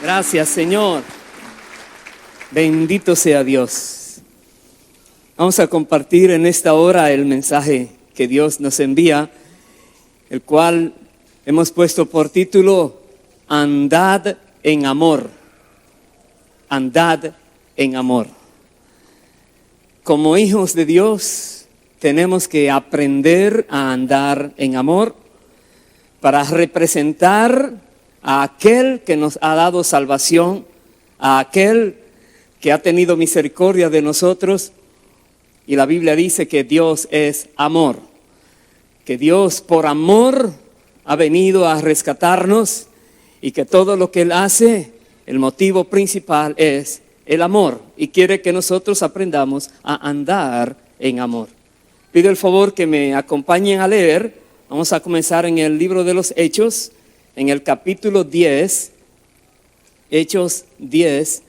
Gracias, Señor. Bendito sea Dios. Vamos a compartir en esta hora el mensaje que Dios nos envía, el cual hemos puesto por título Andad en amor. Andad en amor. Como hijos de Dios tenemos que aprender a andar en amor para representar a aquel que nos ha dado salvación, a aquel que ha tenido misericordia de nosotros. Y la Biblia dice que Dios es amor, que Dios por amor ha venido a rescatarnos y que todo lo que Él hace, el motivo principal es el amor, y quiere que nosotros aprendamos a andar en amor. Pido el favor que me acompañen a leer. Vamos a comenzar en el libro de los Hechos, en el capítulo 10, Hechos 10,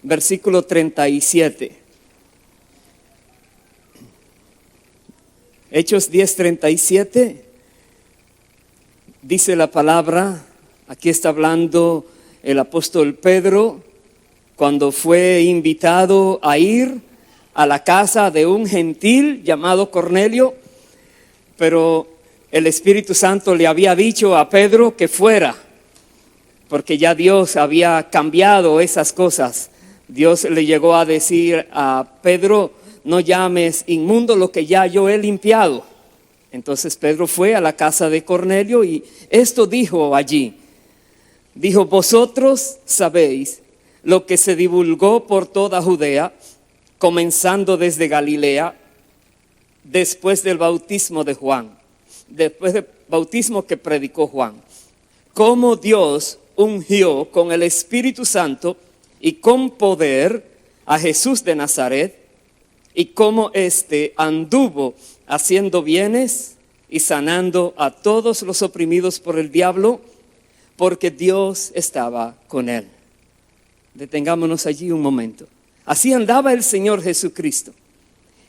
versículo 37. Hechos 10, 37, dice la palabra, aquí está hablando el apóstol Pedro, cuando fue invitado a ir a la casa de un gentil llamado Cornelio, pero el Espíritu Santo le había dicho a Pedro que fuera, porque ya Dios había cambiado esas cosas. Dios le llegó a decir a Pedro: no llames inmundo lo que ya yo he limpiado. Entonces Pedro fue a la casa de Cornelio y esto dijo allí. Dijo: vosotros sabéis lo que se divulgó por toda Judea, comenzando desde Galilea, después del bautismo de Juan, después del bautismo que predicó Juan, cómo Dios ungió con el Espíritu Santo y con poder a Jesús de Nazaret, y cómo éste anduvo haciendo bienes y sanando a todos los oprimidos por el diablo, porque Dios estaba con él. Detengámonos allí un momento. Así andaba el Señor Jesucristo.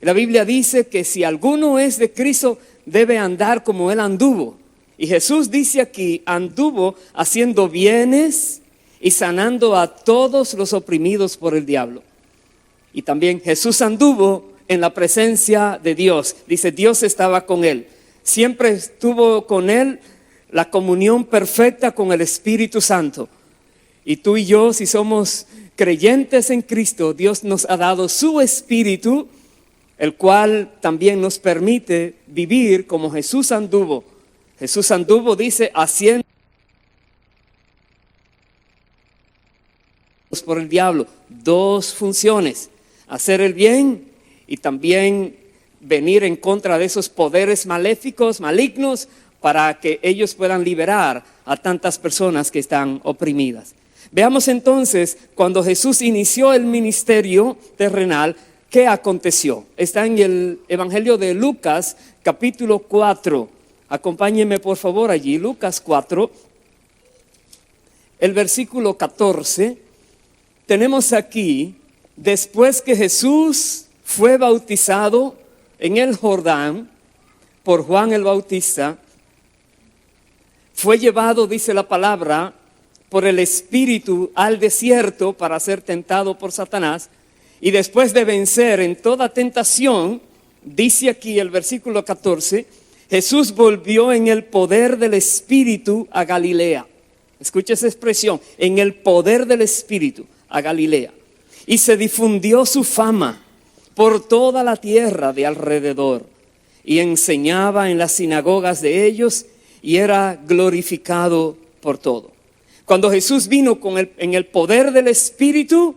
La Biblia dice que si alguno es de Cristo, debe andar como Él anduvo. Y Jesús dice aquí, anduvo haciendo bienes y sanando a todos los oprimidos por el diablo. Y también Jesús anduvo en la presencia de Dios. Dice, Dios estaba con Él. Siempre estuvo con Él la comunión perfecta con el Espíritu Santo. Y tú y yo, si somos creyentes en Cristo, Dios nos ha dado su Espíritu, el cual también nos permite vivir como Jesús anduvo. Jesús anduvo, dice, haciendo por el diablo. Dos funciones: hacer el bien y también venir en contra de esos poderes maléficos, malignos, para que ellos puedan liberar a tantas personas que están oprimidas. Veamos entonces, cuando Jesús inició el ministerio terrenal, ¿qué aconteció? Está en el Evangelio de Lucas, capítulo 4. Acompáñenme por favor allí, Lucas 4, el versículo 14. Tenemos aquí, después que Jesús fue bautizado en el Jordán por Juan el Bautista, fue llevado, dice la palabra, por el Espíritu al desierto para ser tentado por Satanás. Y después de vencer en toda tentación, dice aquí el versículo 14, Jesús volvió en el poder del Espíritu a Galilea. Escucha esa expresión, en el poder del Espíritu a Galilea. Y se difundió su fama por toda la tierra de alrededor. Y enseñaba en las sinagogas de ellos y era glorificado por todo. Cuando Jesús vino en el poder del Espíritu,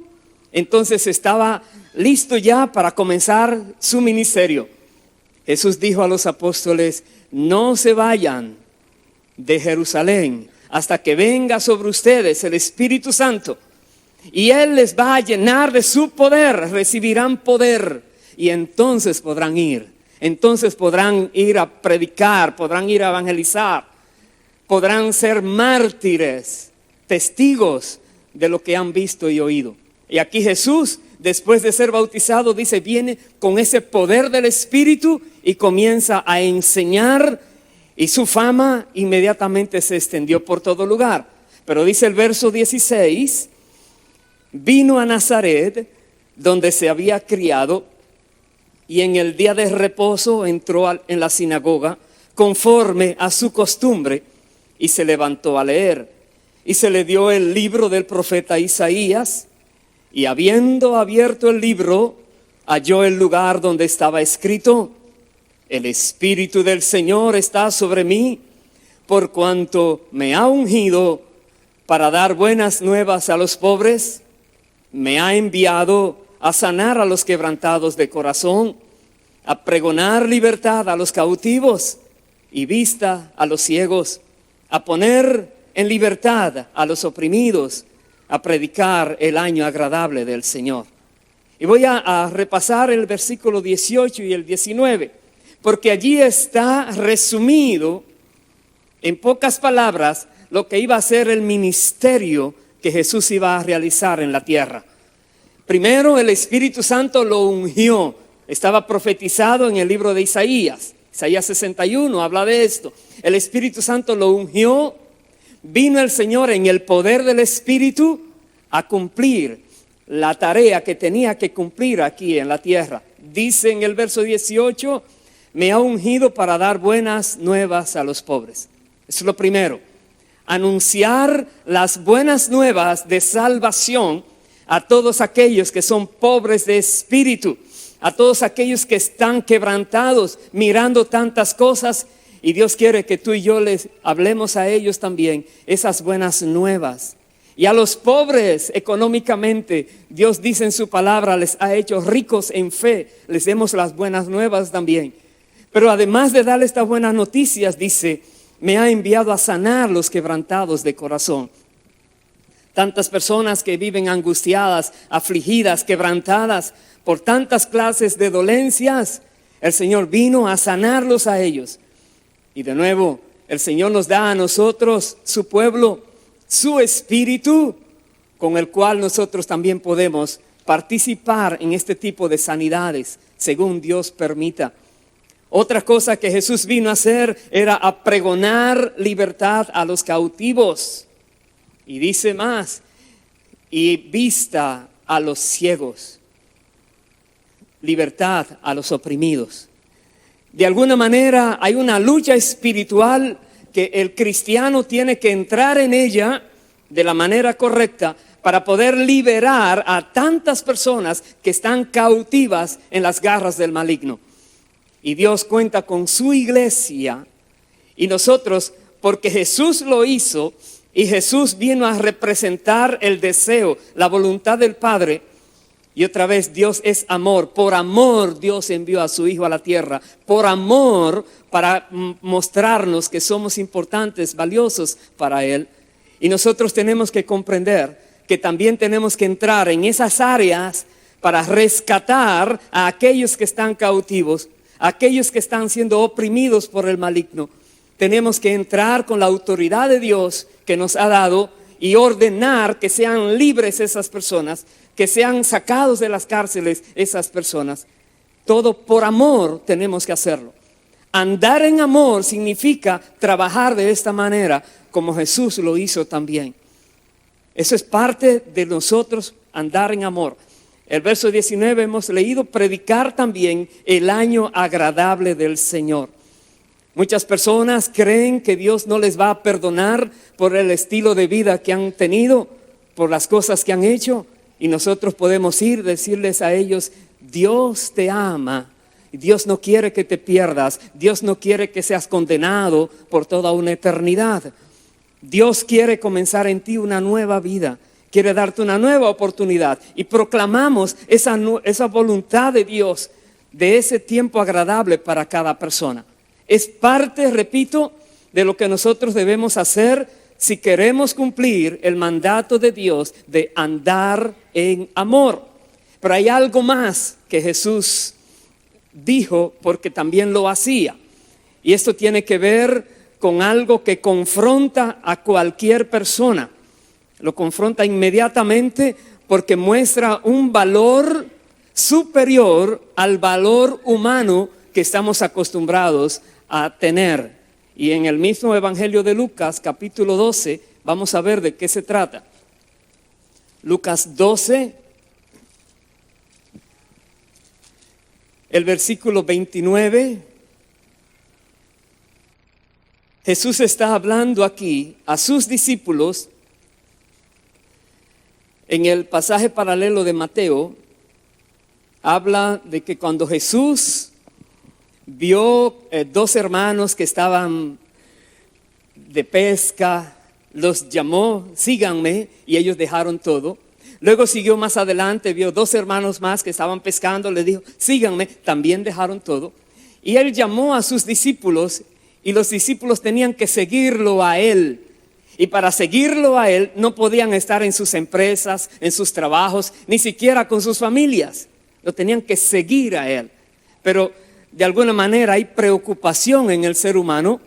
entonces estaba listo ya para comenzar su ministerio. Jesús dijo a los apóstoles: no se vayan de Jerusalén hasta que venga sobre ustedes el Espíritu Santo. Y Él les va a llenar de su poder, recibirán poder y entonces podrán ir. Entonces podrán ir a predicar, podrán ir a evangelizar, podrán ser mártires, testigos de lo que han visto y oído. Y aquí Jesús, después de ser bautizado, dice, viene con ese poder del Espíritu y comienza a enseñar, y su fama inmediatamente se extendió por todo lugar. Pero dice el verso 16, vino a Nazaret, donde se había criado, y en el día de reposo entró en la sinagoga, conforme a su costumbre, y se levantó a leer. Y se le dio el libro del profeta Isaías, y habiendo abierto el libro, halló el lugar donde estaba escrito: el Espíritu del Señor está sobre mí, por cuanto me ha ungido para dar buenas nuevas a los pobres, me ha enviado a sanar a los quebrantados de corazón, a pregonar libertad a los cautivos y vista a los ciegos, a poner en libertad a los oprimidos, a predicar el año agradable del Señor. Y voy a repasar el versículo 18 y el 19, porque allí está resumido en pocas palabras lo que iba a ser el ministerio que Jesús iba a realizar en la tierra. Primero, el Espíritu Santo lo ungió. Estaba profetizado en el libro de Isaías. Isaías 61 habla de esto. El Espíritu Santo lo ungió. Vino el Señor en el poder del Espíritu a cumplir la tarea que tenía que cumplir aquí en la tierra. Dice en el verso 18, me ha ungido para dar buenas nuevas a los pobres. Eso es lo primero. Anunciar las buenas nuevas de salvación a todos aquellos que son pobres de espíritu, a todos aquellos que están quebrantados, mirando tantas cosas, y Dios quiere que tú y yo les hablemos a ellos también esas buenas nuevas. Y a los pobres económicamente, Dios dice en su palabra, les ha hecho ricos en fe, les demos las buenas nuevas también. Pero además de darle estas buenas noticias, dice, me ha enviado a sanar los quebrantados de corazón. Tantas personas que viven angustiadas, afligidas, quebrantadas por tantas clases de dolencias, el Señor vino a sanarlos a ellos. Y de nuevo, el Señor nos da a nosotros, su pueblo, su Espíritu, con el cual nosotros también podemos participar en este tipo de sanidades, según Dios permita. Otra cosa que Jesús vino a hacer era a pregonar libertad a los cautivos. Y dice más, y vista a los ciegos, libertad a los oprimidos. De alguna manera hay una lucha espiritual que el cristiano tiene que entrar en ella de la manera correcta para poder liberar a tantas personas que están cautivas en las garras del maligno. Y Dios cuenta con su iglesia y nosotros, porque Jesús lo hizo y Jesús vino a representar el deseo, la voluntad del Padre. Y otra vez, Dios es amor. Por amor Dios envió a su Hijo a la tierra. Por amor, para mostrarnos que somos importantes, valiosos para Él. Y nosotros tenemos que comprender que también tenemos que entrar en esas áreas para rescatar a aquellos que están cautivos, aquellos que están siendo oprimidos por el maligno. Tenemos que entrar con la autoridad de Dios que nos ha dado y ordenar que sean libres esas personas, que sean sacados de las cárceles esas personas. Todo por amor tenemos que hacerlo. Andar en amor significa trabajar de esta manera, como Jesús lo hizo también. Eso es parte de nosotros, andar en amor. El verso 19 hemos leído, predicar también el año agradable del Señor. Muchas personas creen que Dios no les va a perdonar por el estilo de vida que han tenido, por las cosas que han hecho. Y nosotros podemos ir, decirles a ellos, Dios te ama. Dios no quiere que te pierdas. Dios no quiere que seas condenado por toda una eternidad. Dios quiere comenzar en ti una nueva vida. Quiere darte una nueva oportunidad. Y proclamamos esa voluntad de Dios, de ese tiempo agradable para cada persona. Es parte, repito, de lo que nosotros debemos hacer si queremos cumplir el mandato de Dios de andar en amor. Pero hay algo más que Jesús dijo, porque también lo hacía. Y esto tiene que ver con algo que confronta a cualquier persona. Lo confronta inmediatamente porque muestra un valor superior al valor humano que estamos acostumbrados a tener. Y en el mismo Evangelio de Lucas, capítulo 12, Vamos a ver de qué se trata. Lucas 12, el versículo 29. Jesús está hablando aquí a sus discípulos en el pasaje paralelo de Mateo. Habla de que cuando Jesús vio dos hermanos que estaban de pesca, los llamó, síganme, y ellos dejaron todo. Luego siguió más adelante, vio dos hermanos más que estaban pescando, les dijo, síganme, también dejaron todo. Y él llamó a sus discípulos y los discípulos tenían que seguirlo a él. Y para seguirlo a él no podían estar en sus empresas, en sus trabajos, ni siquiera con sus familias. Lo tenían que seguir a él. Pero de alguna manera hay preocupación en el ser humano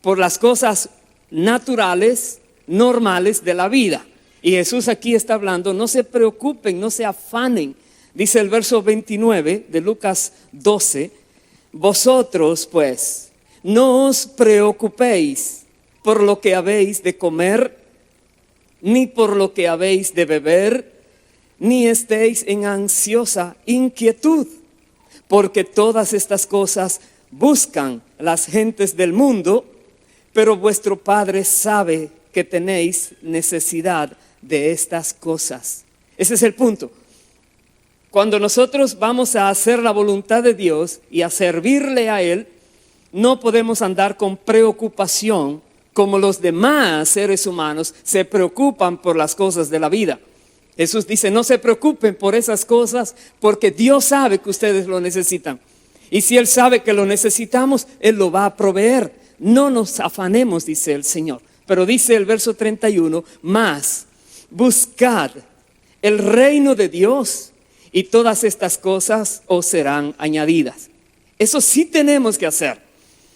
por las cosas naturales, normales de la vida. Y Jesús aquí está hablando, no se preocupen, no se afanen. Dice el verso 29 de Lucas 12, vosotros pues no os preocupéis por lo que habéis de comer, ni por lo que habéis de beber, ni estéis en ansiosa inquietud, porque todas estas cosas buscan las gentes del mundo, pero vuestro Padre sabe que tenéis necesidad de estas cosas. Ese es el punto. Cuando nosotros vamos a hacer la voluntad de Dios y a servirle a Él, no podemos andar con preocupación como los demás seres humanos se preocupan por las cosas de la vida. Jesús dice, no se preocupen por esas cosas porque Dios sabe que ustedes lo necesitan. Y si Él sabe que lo necesitamos, Él lo va a proveer. No nos afanemos, dice el Señor. Pero dice el verso 31, más buscad el reino de Dios y todas estas cosas os serán añadidas. Eso sí tenemos que hacer.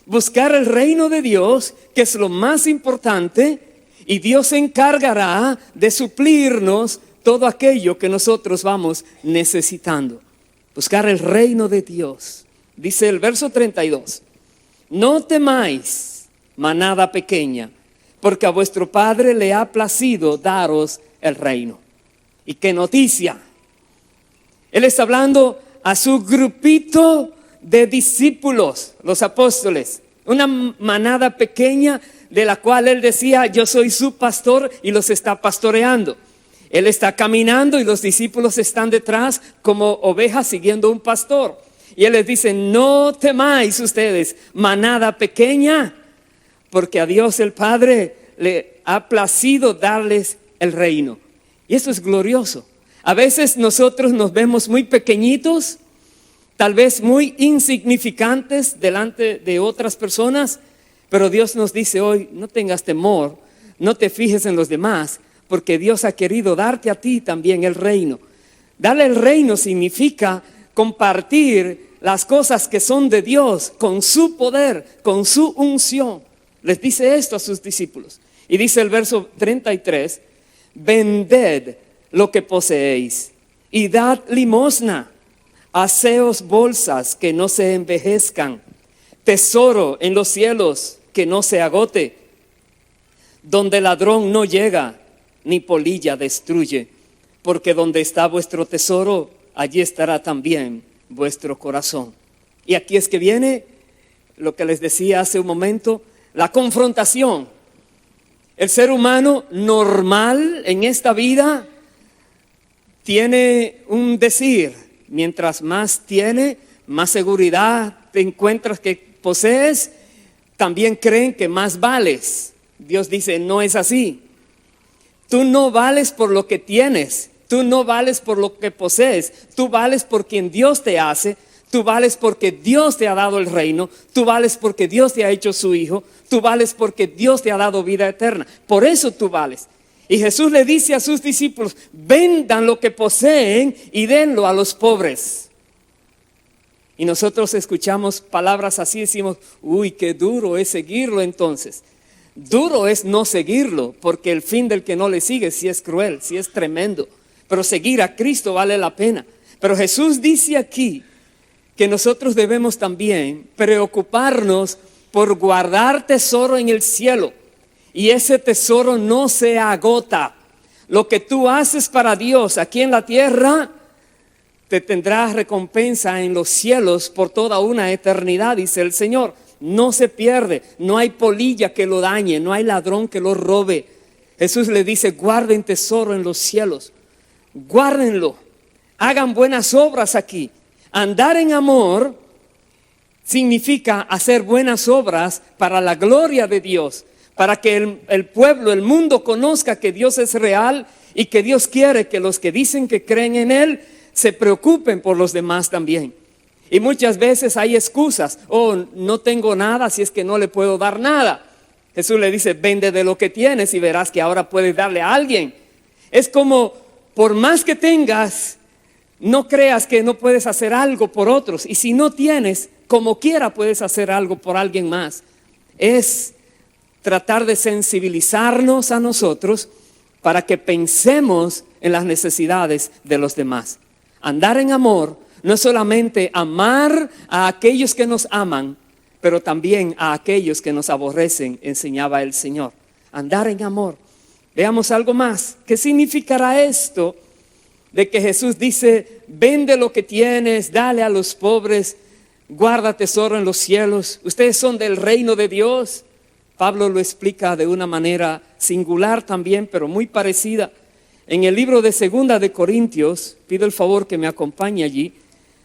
Buscar el reino de Dios, que es lo más importante, y Dios se encargará de suplirnos todo aquello que nosotros vamos necesitando. Buscar el reino de Dios. Dice el verso 32, no temáis, manada pequeña, porque a vuestro Padre le ha placido daros el reino. ¿Y qué noticia? Él está hablando a su grupito de discípulos, los apóstoles, una manada pequeña de la cual él decía, yo soy su pastor, y los está pastoreando. Él está caminando y los discípulos están detrás como ovejas siguiendo un pastor. Y él les dice, no temáis ustedes, manada pequeña, porque a Dios el Padre le ha placido darles el reino. Y eso es glorioso. A veces nosotros nos vemos muy pequeñitos, tal vez muy insignificantes delante de otras personas, pero Dios nos dice hoy, no tengas temor, no te fijes en los demás, porque Dios ha querido darte a ti también el reino. Darle el reino significa compartir las cosas que son de Dios con su poder, con su unción. Les dice esto a sus discípulos. Y dice el verso 33, vended lo que poseéis y dad limosna. Haceos bolsas que no se envejezcan, tesoro en los cielos que no se agote, donde ladrón no llega, ni polilla destruye, porque donde está vuestro tesoro, allí estará también vuestro corazón. Y aquí es que viene lo que les decía hace un momento, la confrontación. El ser humano normal en esta vida tiene un decir. Mientras más tiene, más seguridad te encuentras que posees, también creen que más vales. Dios dice, no es así. Tú no vales por lo que tienes, tú no vales por lo que posees, tú vales por quien Dios te hace, tú vales porque Dios te ha dado el reino, tú vales porque Dios te ha hecho su hijo, tú vales porque Dios te ha dado vida eterna. Por eso tú vales. Y Jesús le dice a sus discípulos, vendan lo que poseen y denlo a los pobres. Y nosotros escuchamos palabras así, decimos, uy, qué duro es seguirlo entonces. Duro es no seguirlo, porque el fin del que no le sigue sí es cruel, sí es tremendo. Pero seguir a Cristo vale la pena. Pero Jesús dice aquí que nosotros debemos también preocuparnos por guardar tesoro en el cielo. Y ese tesoro no se agota. Lo que tú haces para Dios aquí en la tierra te tendrá recompensa en los cielos por toda una eternidad, dice el Señor. No se pierde, no hay polilla que lo dañe, no hay ladrón que lo robe. Jesús le dice: guarden tesoro en los cielos, guárdenlo, hagan buenas obras aquí. Andar en amor significa hacer buenas obras para la gloria de Dios, para que el pueblo, el mundo conozca que Dios es real y que Dios quiere que los que dicen que creen en Él se preocupen por los demás también. Y muchas veces hay excusas: no tengo nada, así es que no le puedo dar nada. Jesús le dice: vende de lo que tienes y verás que ahora puedes darle a alguien. Es como, por más que tengas, no creas que no puedes hacer algo por otros. Y si no tienes, como quiera puedes hacer algo por alguien más. Es tratar de sensibilizarnos a nosotros para que pensemos en las necesidades de los demás. Andar en amor no es solamente amar a aquellos que nos aman, pero también a aquellos que nos aborrecen, enseñaba el Señor. Andar en amor. Veamos algo más. ¿Qué significará esto de que Jesús dice: vende lo que tienes, dale a los pobres, guarda tesoro en los cielos? Ustedes son del reino de Dios. Pablo lo explica de una manera singular también, pero muy parecida. En el libro de Segunda de Corintios, pido el favor que me acompañe allí.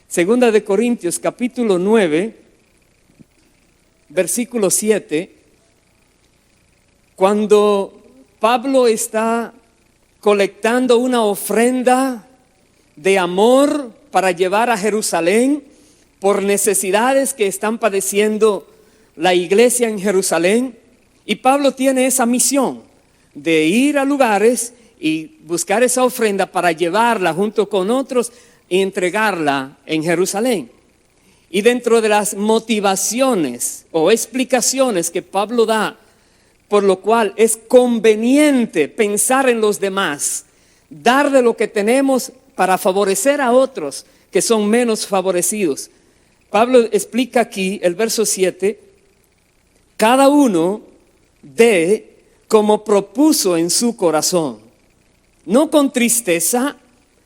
Segunda de Corintios, capítulo 9, versículo 7. Cuando Pablo está colectando una ofrenda de amor para llevar a Jerusalén por necesidades que están padeciendo la iglesia en Jerusalén, y Pablo tiene esa misión de ir a lugares y buscar esa ofrenda para llevarla junto con otros y entregarla en Jerusalén. Y dentro de las motivaciones o explicaciones que Pablo da, por lo cual es conveniente pensar en los demás, dar de lo que tenemos para favorecer a otros que son menos favorecidos. Pablo explica aquí, el verso 7, cada uno dé como propuso en su corazón, no con tristeza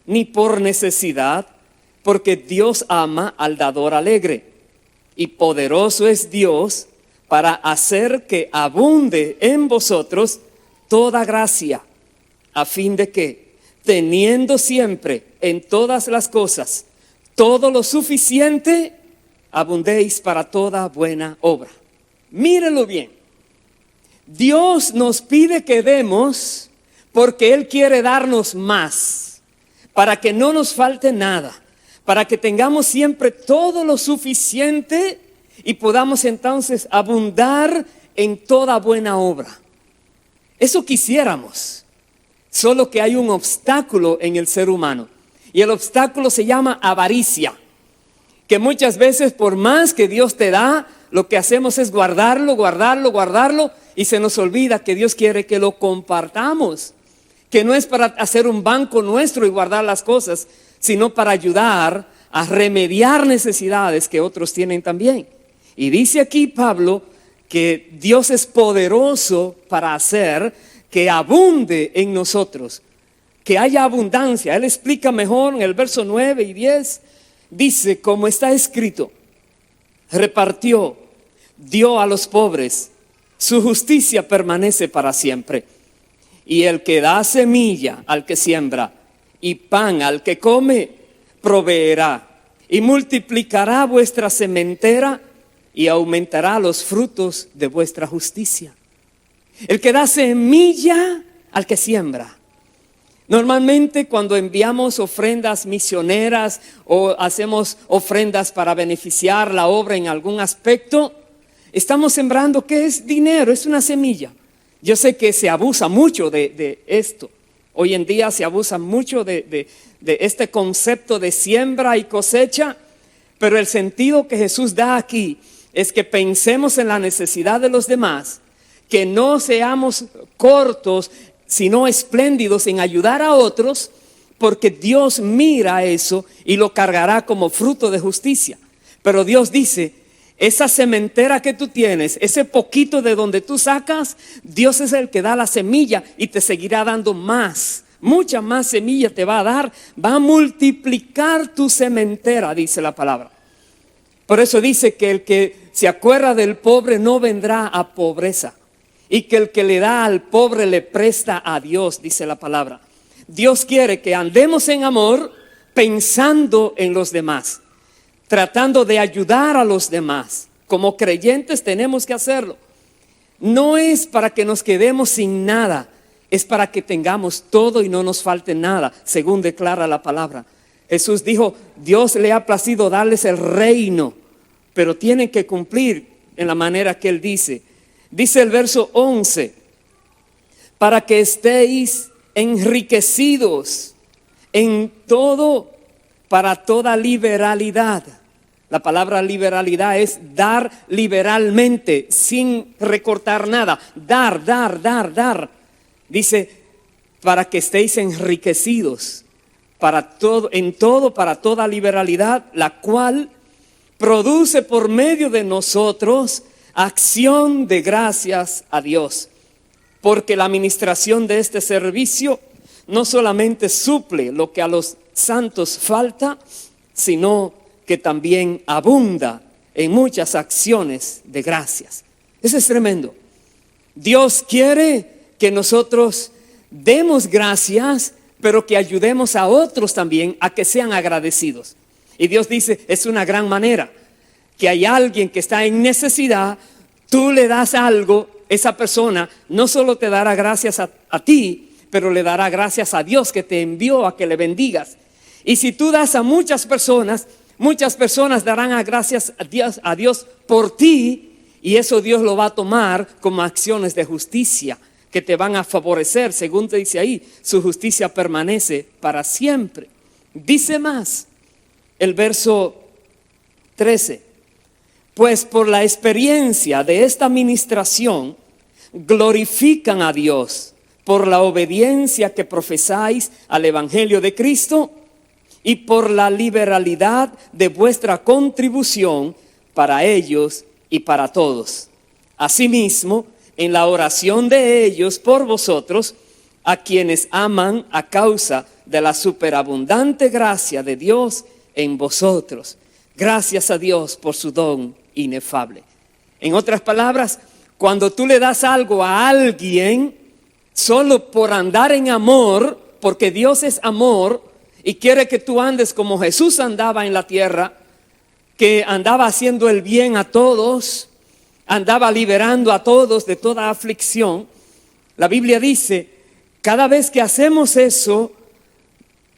ni por necesidad, porque Dios ama al dador alegre, y poderoso es Dios para hacer que abunde en vosotros toda gracia, a fin de que, teniendo siempre en todas las cosas todo lo suficiente, abundéis para toda buena obra. Mírenlo bien. Dios nos pide que demos porque Él quiere darnos más, para que no nos falte nada, para que tengamos siempre todo lo suficiente y podamos entonces abundar en toda buena obra. Eso quisiéramos, solo que hay un obstáculo en el ser humano, y el obstáculo se llama avaricia, que muchas veces, por más que Dios te da, lo que hacemos es guardarlo, y se nos olvida que Dios quiere que lo compartamos, que no es para hacer un banco nuestro y guardar las cosas, sino para ayudar a remediar necesidades que otros tienen también. Y dice aquí Pablo que Dios es poderoso para hacer que abunde en nosotros, que haya abundancia. Él explica mejor en el verso 9 y 10, dice: como está escrito, repartió, dio a los pobres, su justicia permanece para siempre. Y el que da semilla al que siembra y pan al que come, proveerá y multiplicará vuestra sementera y aumentará los frutos de vuestra justicia. El que da semilla al que siembra. Normalmente cuando enviamos ofrendas misioneras o hacemos ofrendas para beneficiar la obra en algún aspecto, estamos sembrando, ¿qué es? Dinero, es una semilla. Yo sé que se abusa mucho de esto. Hoy en día se abusa mucho de este concepto de siembra y cosecha, pero el sentido que Jesús da aquí es que pensemos en la necesidad de los demás, que no seamos cortos, sino espléndidos en ayudar a otros, porque Dios mira eso y lo cargará como fruto de justicia. Pero Dios dice: esa sementera que tú tienes, ese poquito de donde tú sacas, Dios es el que da la semilla y te seguirá dando más. Mucha más semilla te va a dar, va a multiplicar tu sementera, dice la palabra. Por eso dice que el que se acuerda del pobre no vendrá a pobreza, y que el que le da al pobre le presta a Dios, dice la palabra. Dios quiere que andemos en amor, pensando en los demás, tratando de ayudar a los demás. Como creyentes tenemos que hacerlo. No es para que nos quedemos sin nada, es para que tengamos todo y no nos falte nada, según declara la palabra. Jesús dijo, Dios le ha placido darles el reino, pero tienen que cumplir en la manera que Él dice. Dice el verso 11, para que estéis enriquecidos en todo, para toda liberalidad. La palabra liberalidad es dar liberalmente, sin recortar nada. Dar. Dice, para que estéis enriquecidos para todo, en todo, para toda liberalidad, la cual produce por medio de nosotros acción de gracias a Dios. Porque la administración de este servicio no solamente suple lo que a los santos falta, sino que también abunda en muchas acciones de gracias. Eso es tremendo. Dios quiere que nosotros demos gracias, pero que ayudemos a otros también a que sean agradecidos. Y Dios dice, es una gran manera, que hay alguien que está en necesidad, tú le das algo, esa persona no solo te dará gracias a ti, pero le dará gracias a Dios que te envió a que le bendigas. Y si tú das a muchas personas darán gracias a Dios por ti, y eso Dios lo va a tomar como acciones de justicia que te van a favorecer. Según te dice ahí, su justicia permanece para siempre. Dice más el verso 13, pues por la experiencia de esta ministración glorifican a Dios por la obediencia que profesáis al evangelio de Cristo y por la liberalidad de vuestra contribución para ellos y para todos. Asimismo, en la oración de ellos por vosotros, a quienes aman a causa de la superabundante gracia de Dios en vosotros. Gracias a Dios por su don inefable. En otras palabras, cuando tú le das algo a alguien, solo por andar en amor, porque Dios es amor y quiere que tú andes como Jesús andaba en la tierra, que andaba haciendo el bien a todos, andaba liberando a todos de toda aflicción. La Biblia dice, cada vez que hacemos eso,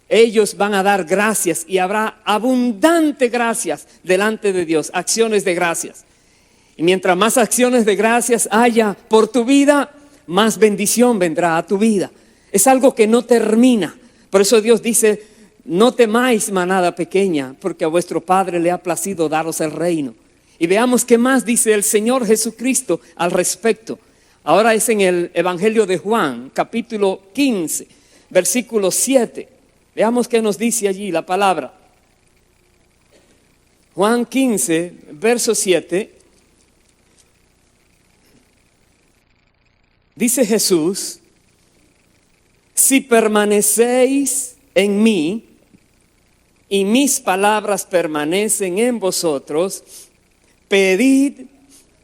ellos van a dar gracias y habrá abundante gracias delante de Dios, acciones de gracias. Y mientras más acciones de gracias haya por tu vida, más bendición vendrá a tu vida. Es algo que no termina. Por eso Dios dice, no temáis manada pequeña, porque a vuestro Padre le ha placido daros el reino. Y veamos qué más dice el Señor Jesucristo al respecto. Ahora es en el Evangelio de Juan, capítulo 15, versículo 7. Veamos qué nos dice allí la palabra. Juan 15, verso 7. Dice Jesús, si permanecéis en mí y mis palabras permanecen en vosotros, pedid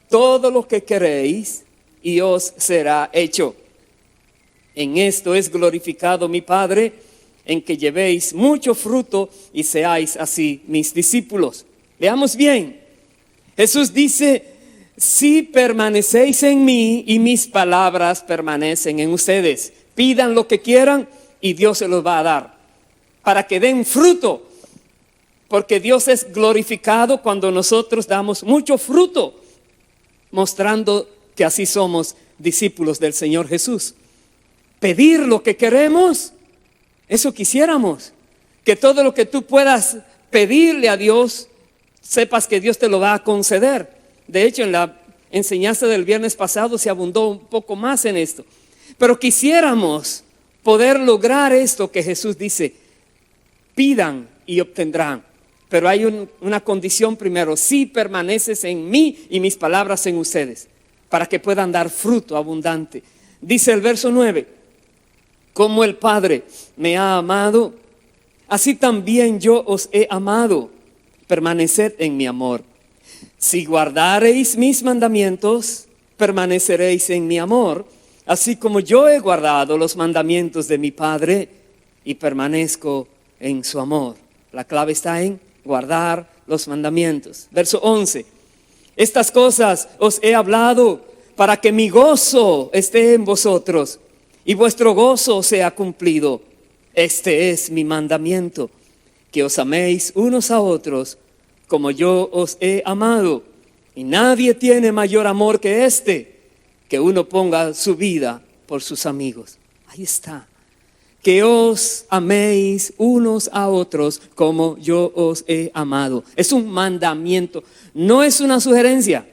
todo lo que queréis y os será hecho. En esto es glorificado mi Padre, en que llevéis mucho fruto y seáis así mis discípulos. Veamos bien. Jesús dice, si permanecéis en mí y mis palabras permanecen en ustedes, pidan lo que quieran y Dios se los va a dar, para que den fruto. Porque Dios es glorificado cuando nosotros damos mucho fruto, mostrando que así somos discípulos del Señor Jesús. Pedir lo que queremos, eso quisiéramos. Que todo lo que tú puedas pedirle a Dios, sepas que Dios te lo va a conceder. De hecho, en la enseñanza del viernes pasado se abundó un poco más en esto. Pero quisiéramos poder lograr esto que Jesús dice, pidan y obtendrán. Pero hay una condición primero: si permaneces en mí y mis palabras en ustedes, para que puedan dar fruto abundante. Dice el verso 9: como el Padre me ha amado, así también yo os he amado. Permaneced en mi amor. Si guardareis mis mandamientos, permaneceréis en mi amor, así como yo he guardado los mandamientos de mi Padre y permanezco en su amor. La clave está en guardar los mandamientos. Verso 11: estas cosas os he hablado para que mi gozo esté en vosotros y vuestro gozo sea cumplido. Este es mi mandamiento, que os améis unos a otros como yo os he amado. Y nadie tiene mayor amor que este, que uno ponga su vida por sus amigos. Ahí está. Que os améis unos a otros como yo os he amado. Es un mandamiento, no es una sugerencia.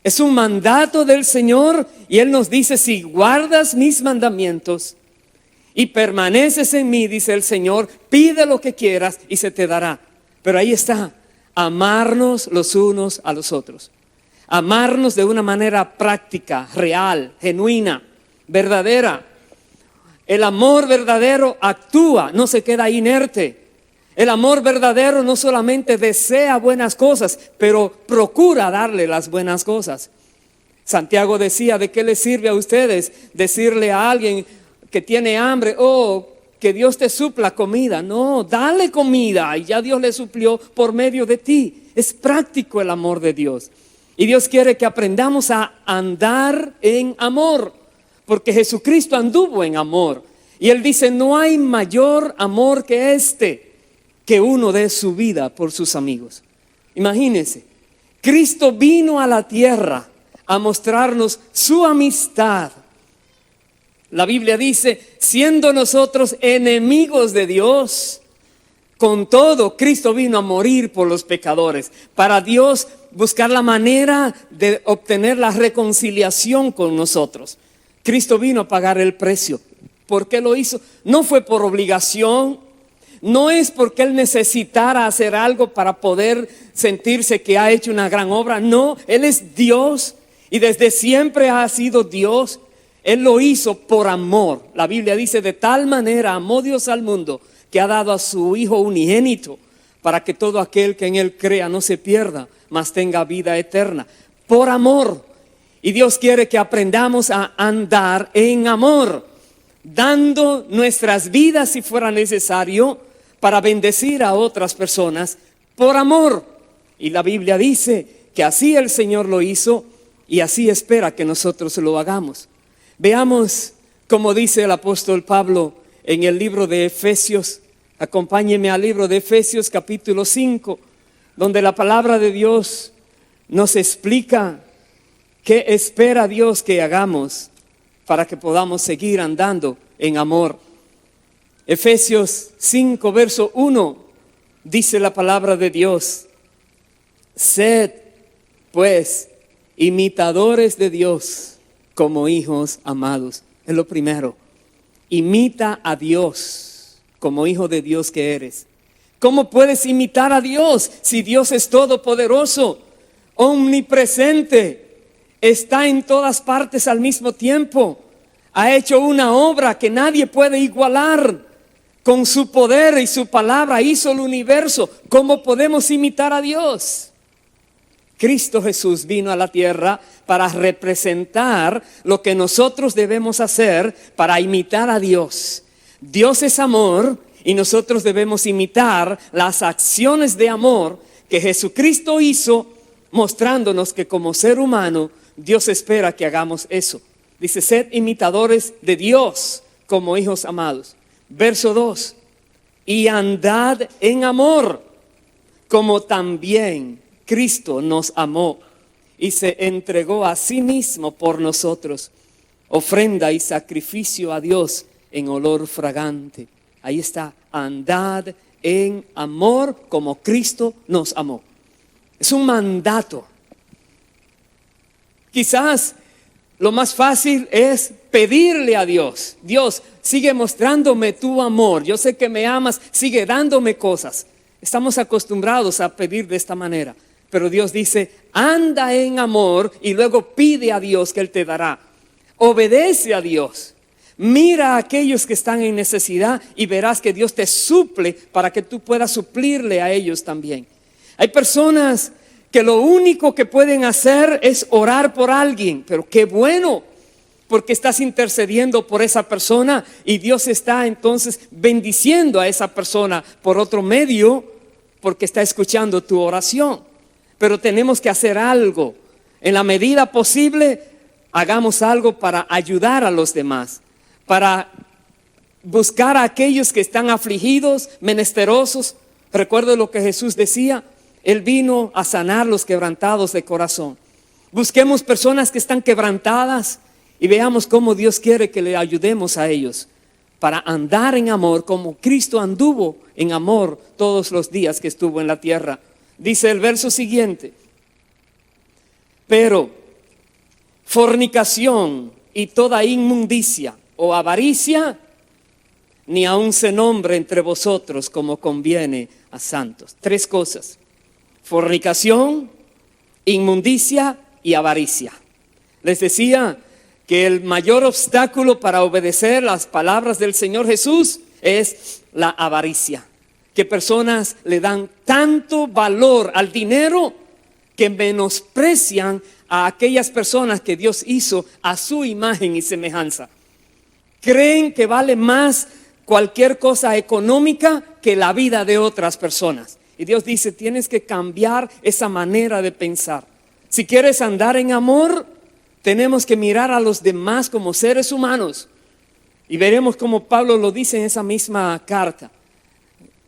Es un mandato del Señor, y Él nos dice: si guardas mis mandamientos y permaneces en mí, dice el Señor, pide lo que quieras y se te dará. Pero ahí está: amarnos los unos a los otros. Amarnos de una manera práctica, real, genuina, verdadera. El amor verdadero actúa, no se queda inerte. El amor verdadero no solamente desea buenas cosas, pero procura darle las buenas cosas. Santiago decía: ¿de qué les sirve a ustedes decirle a alguien que tiene hambre, oh, que Dios te supla comida? No, dale comida, y ya Dios le suplió por medio de ti. Es práctico el amor de Dios. Y Dios quiere que aprendamos a andar en amor, porque Jesucristo anduvo en amor. Y Él dice: no hay mayor amor que este, que uno dé su vida por sus amigos. Imagínense, Cristo vino a la tierra a mostrarnos su amistad. La Biblia dice: siendo nosotros enemigos de Dios, con todo Cristo vino a morir por los pecadores, para Dios buscar la manera de obtener la reconciliación con nosotros. Cristo vino a pagar el precio. ¿Por qué lo hizo? No fue por obligación, no es porque Él necesitara hacer algo para poder sentirse que ha hecho una gran obra. No, Él es Dios y desde siempre ha sido Dios. Él lo hizo por amor. La Biblia dice: de tal manera amó Dios al mundo, que ha dado a su Hijo unigénito, para que todo aquel que en Él crea no se pierda, mas tenga vida eterna. Por amor. Y Dios quiere que aprendamos a andar en amor, dando nuestras vidas si fuera necesario para bendecir a otras personas por amor. Y la Biblia dice que así el Señor lo hizo y así espera que nosotros lo hagamos. Veamos cómo dice el apóstol Pablo en el libro de Efesios. Acompáñenme al libro de Efesios capítulo 5, donde la palabra de Dios nos explica qué espera Dios que hagamos para que podamos seguir andando en amor. Efesios 5, verso 1, dice la palabra de Dios: sed pues imitadores de Dios como hijos amados. Es lo primero. Imita a Dios como hijo de Dios que eres. ¿Cómo puedes imitar a Dios si Dios es todopoderoso, omnipresente, está en todas partes al mismo tiempo? Ha hecho una obra que nadie puede igualar. Con su poder y su palabra hizo el universo. ¿Cómo podemos imitar a Dios? Cristo Jesús vino a la tierra para representar lo que nosotros debemos hacer para imitar a Dios. Dios es amor y nosotros debemos imitar las acciones de amor que Jesucristo hizo, mostrándonos que como ser humano Dios espera que hagamos eso. Dice: sed imitadores de Dios como hijos amados. Verso 2: y andad en amor, como también Cristo nos amó y se entregó a sí mismo por nosotros, ofrenda y sacrificio a Dios en olor fragante. Ahí está: andad en amor como Cristo nos amó. Es un mandato. Quizás lo más fácil es pedirle a Dios: Dios, sigue mostrándome tu amor. Yo sé que me amas, sigue dándome cosas. Estamos acostumbrados a pedir de esta manera, pero Dios dice, anda en amor y luego pide a Dios que Él te dará. Obedece a Dios. Mira a aquellos que están en necesidad y verás que Dios te suple para que tú puedas suplirle a ellos también. Hay personas que lo único que pueden hacer es orar por alguien, pero qué bueno, porque estás intercediendo por esa persona y Dios está entonces bendiciendo a esa persona por otro medio, porque está escuchando tu oración. Pero tenemos que hacer algo. En la medida posible, hagamos algo para ayudar a los demás, para buscar a aquellos que están afligidos, menesterosos. Recuerdo lo que Jesús decía, Él vino a sanar los quebrantados de corazón. Busquemos personas que están quebrantadas y veamos cómo Dios quiere que le ayudemos a ellos para andar en amor como Cristo anduvo en amor todos los días que estuvo en la tierra. Dice el verso siguiente, pero fornicación y toda inmundicia o avaricia, ni aun se nombre entre vosotros como conviene a santos. 3 cosas: fornicación, inmundicia y avaricia. Les decía que el mayor obstáculo para obedecer las palabras del Señor Jesús es la avaricia. Que personas le dan tanto valor al dinero que menosprecian a aquellas personas que Dios hizo a su imagen y semejanza. Creen que vale más cualquier cosa económica que la vida de otras personas. Y Dios dice, tienes que cambiar esa manera de pensar. Si quieres andar en amor, tenemos que mirar a los demás como seres humanos. Y veremos como Pablo lo dice en esa misma carta.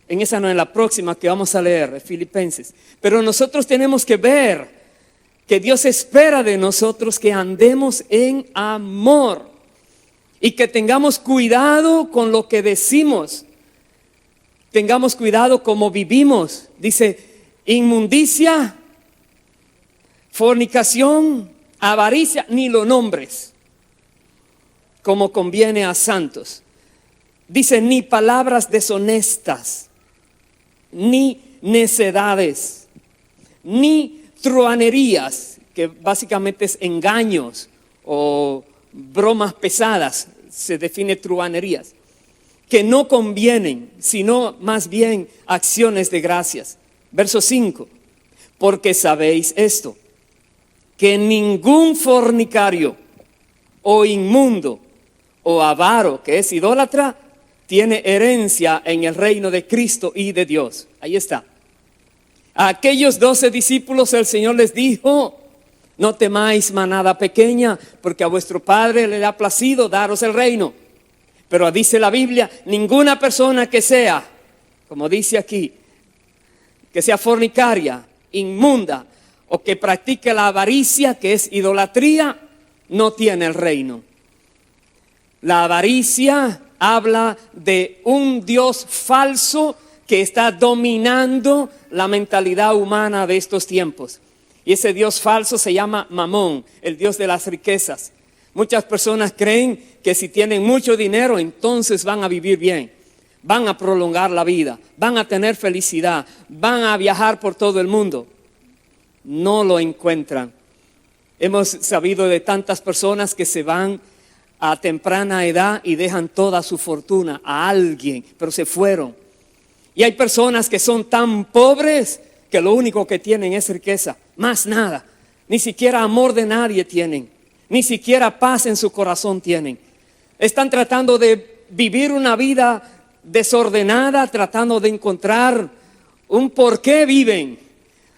En esa no, en la próxima que vamos a leer, Filipenses. Pero nosotros tenemos que ver que Dios espera de nosotros que andemos en amor. Y que tengamos cuidado con lo que decimos. Tengamos cuidado como vivimos. Dice, inmundicia, fornicación, avaricia, ni lo nombres, como conviene a santos. Dice, ni palabras deshonestas, ni necedades, ni truhanerías, que básicamente es engaños o bromas pesadas, se define truhanerías, que no convienen, sino más bien acciones de gracias. Verso 5, porque sabéis esto, que ningún fornicario o inmundo o avaro, que es idólatra, tiene herencia en el reino de Cristo y de Dios. Ahí está. A aquellos 12 discípulos el Señor les dijo, no temáis manada pequeña, porque a vuestro Padre le ha placido daros el reino. Pero dice la Biblia, ninguna persona que sea, como dice aquí, que sea fornicaria, inmunda, o que practique la avaricia, que es idolatría, no tiene el reino. La avaricia habla de un Dios falso que está dominando la mentalidad humana de estos tiempos. Y ese Dios falso se llama Mamón, el Dios de las riquezas. Muchas personas creen que si tienen mucho dinero, entonces van a vivir bien, van a prolongar la vida, van a tener felicidad, van a viajar por todo el mundo. No lo encuentran. Hemos sabido de tantas personas que se van a temprana edad y dejan toda su fortuna a alguien, pero se fueron. Y hay personas que son tan pobres que lo único que tienen es riqueza, más nada. Ni siquiera amor de nadie tienen, ni siquiera paz en su corazón tienen. Están tratando de vivir una vida desordenada, tratando de encontrar un por qué viven,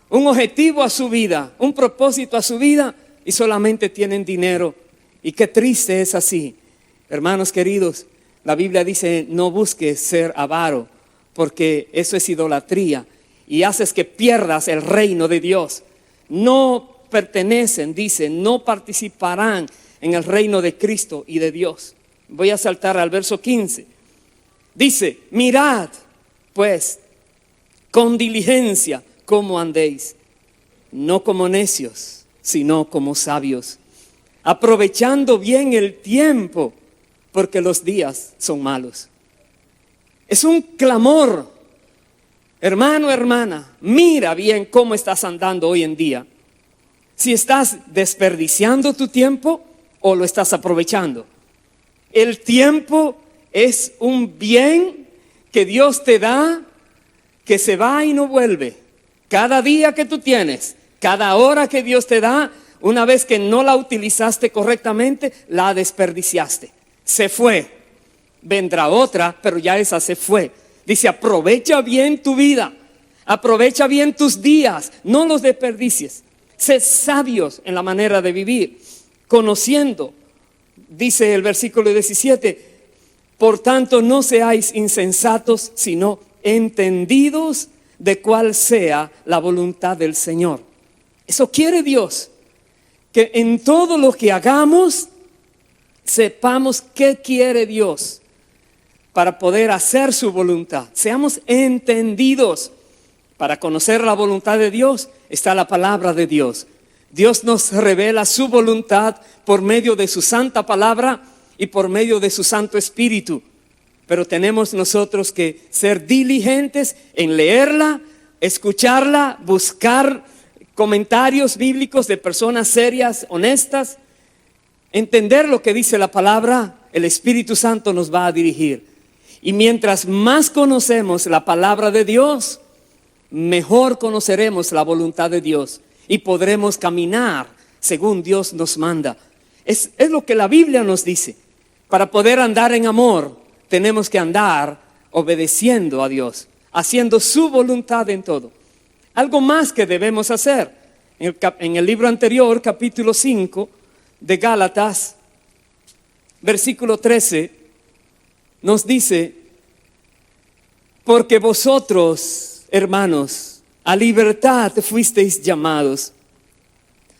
un objetivo a su vida, un propósito a su vida, y solamente tienen dinero. Y qué triste es así. Hermanos queridos, la Biblia dice, no busques ser avaro, porque eso es idolatría y haces que pierdas el reino de Dios. No pertenecen, dice, no participarán en el reino de Cristo y de Dios. Voy a saltar al verso 15. Dice, mirad pues con diligencia cómo andéis, no como necios, sino como sabios, aprovechando bien el tiempo, porque los días son malos. Es un clamor Hermano, hermana, mira bien cómo estás andando hoy en día. Si estás desperdiciando tu tiempo o lo estás aprovechando. El tiempo es un bien que Dios te da, que se va y no vuelve. Cada día que tú tienes, cada hora que Dios te da, una vez que no la utilizaste correctamente, la desperdiciaste. Se fue. Vendrá otra, pero ya esa se fue. Dice, aprovecha bien tu vida, aprovecha bien tus días, no los desperdicies. Sé sabios en la manera de vivir, conociendo, dice el versículo 17, por tanto no seáis insensatos, sino entendidos de cuál sea la voluntad del Señor. Eso quiere Dios, que en todo lo que hagamos, sepamos qué quiere Dios para poder hacer su voluntad. Seamos entendidos. Para conocer la voluntad de Dios está la palabra de Dios. Dios nos revela su voluntad por medio de su santa palabra y por medio de su Santo Espíritu. Pero tenemos nosotros que ser diligentes en leerla, escucharla, buscar comentarios bíblicos de personas serias, honestas, entender lo que dice la palabra. El Espíritu Santo nos va a dirigir. Y mientras más conocemos la palabra de Dios, mejor conoceremos la voluntad de Dios y podremos caminar según Dios nos manda. Es lo que la Biblia nos dice. Para poder andar en amor, tenemos que andar obedeciendo a Dios, haciendo su voluntad en todo. Algo más que debemos hacer. En el libro anterior, capítulo 5 de Gálatas, versículo 13, nos dice, porque vosotros, hermanos, a libertad fuisteis llamados,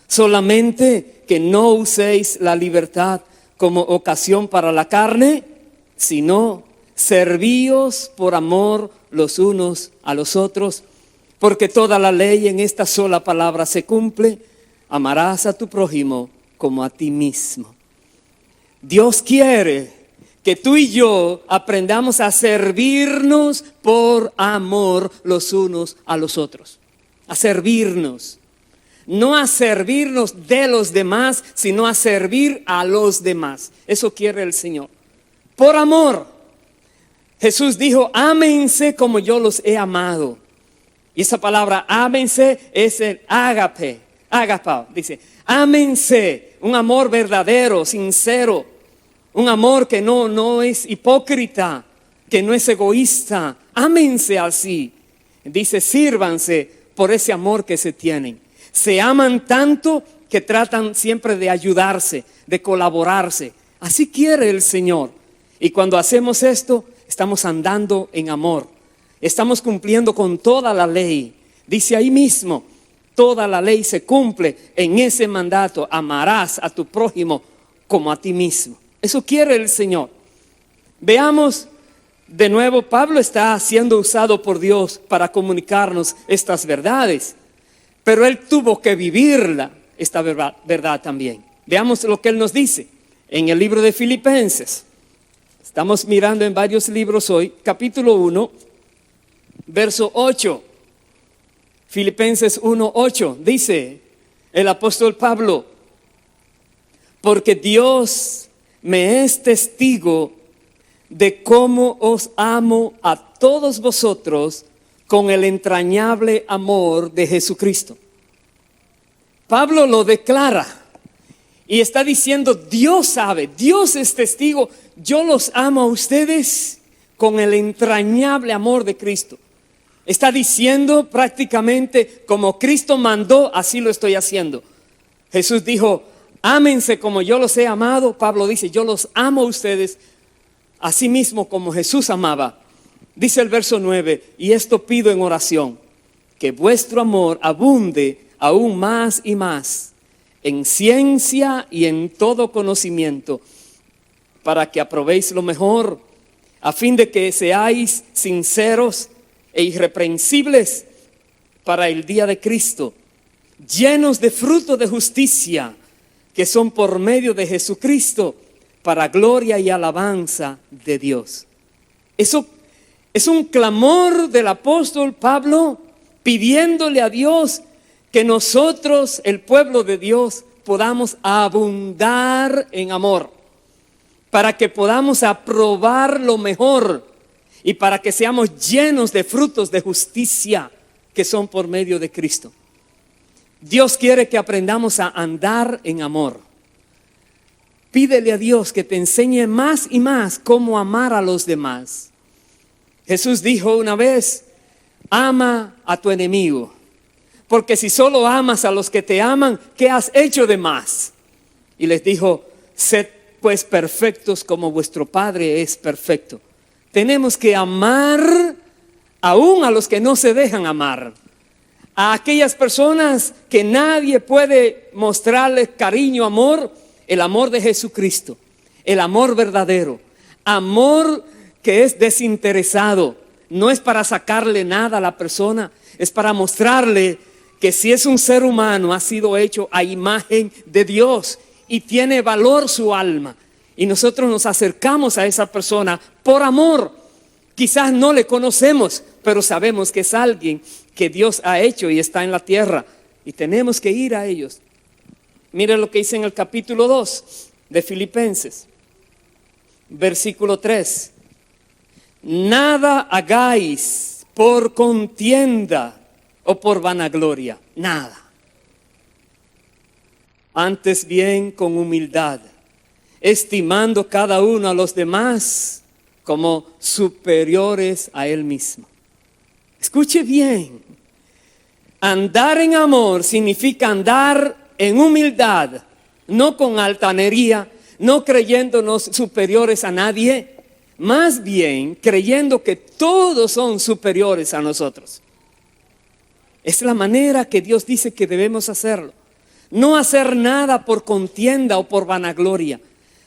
solamente que no uséis la libertad como ocasión para la carne, sino servíos por amor los unos a los otros, porque toda la ley en esta sola palabra se cumple: amarás a tu prójimo como a ti mismo. Dios quiere que tú y yo aprendamos a servirnos por amor los unos a los otros. A servirnos. No a servirnos de los demás, sino a servir a los demás. Eso quiere el Señor. Por amor. Jesús dijo, ámense como yo los he amado. Y esa palabra ámense es el ágape. Ágapa, dice, ámense. Un amor verdadero, sincero. Un amor que no es hipócrita, que no es egoísta. Ámense así. Dice, sírvanse por ese amor que se tienen. Se aman tanto que tratan siempre de ayudarse, de colaborarse. Así quiere el Señor. Y cuando hacemos esto, estamos andando en amor. Estamos cumpliendo con toda la ley. Dice ahí mismo, toda la ley se cumple en ese mandato. Amarás a tu prójimo como a ti mismo. Eso quiere el Señor. Veamos de nuevo, Pablo está siendo usado por Dios para comunicarnos estas verdades. Pero él tuvo que vivirla, esta verdad también. Veamos lo que él nos dice en el libro de Filipenses. Estamos mirando en varios libros hoy, capítulo 1, verso 8. Filipenses 1:8 dice el apóstol Pablo, porque Dios me es testigo de cómo os amo a todos vosotros con el entrañable amor de Jesucristo. Pablo lo declara y está diciendo, Dios sabe, Dios es testigo, yo los amo a ustedes con el entrañable amor de Cristo. Está diciendo prácticamente como Cristo mandó, así lo estoy haciendo. Jesús dijo, ámense como yo los he amado. Pablo dice, yo los amo a ustedes así mismo como Jesús amaba. Dice el verso 9, y esto pido en oración, que vuestro amor abunde aún más y más en ciencia y en todo conocimiento, para que aprobéis lo mejor, a fin de que seáis sinceros e irreprensibles para el día de Cristo, llenos de fruto de justicia, que son por medio de Jesucristo, para gloria y alabanza de Dios. Eso Es un clamor del apóstol Pablo pidiéndole a Dios que nosotros, el pueblo de Dios, podamos abundar en amor, para que podamos aprobar lo mejor y para que seamos llenos de frutos de justicia que son por medio de Cristo. Dios quiere que aprendamos a andar en amor. Pídele a Dios que te enseñe más y más cómo amar a los demás. Jesús dijo una vez: ama a tu enemigo, porque si solo amas a los que te aman, ¿qué has hecho de más? Y les dijo: sed pues perfectos como vuestro Padre es perfecto. Tenemos que amar aún a los que no se dejan amar, a aquellas personas que nadie puede mostrarles cariño, amor, el amor de Jesucristo, el amor verdadero, amor que es desinteresado. No es para sacarle nada a la persona, es para mostrarle que si es un ser humano, ha sido hecho a imagen de Dios y tiene valor su alma. Y nosotros nos acercamos a esa persona por amor. Quizás no le conocemos, pero sabemos que es alguien que Dios ha hecho y está en la tierra. Y tenemos que ir a ellos. Mira lo que dice en el capítulo 2 de Filipenses, versículo 3. Nada hagáis por contienda o por vanagloria, nada. Antes bien con humildad, estimando cada uno a los demás como superiores a él mismo. Escuche bien, andar en amor significa andar en humildad, no con altanería, no creyéndonos superiores a nadie, más bien creyendo que todos son superiores a nosotros. Es la manera que Dios dice que debemos hacerlo. No hacer nada por contienda o por vanagloria,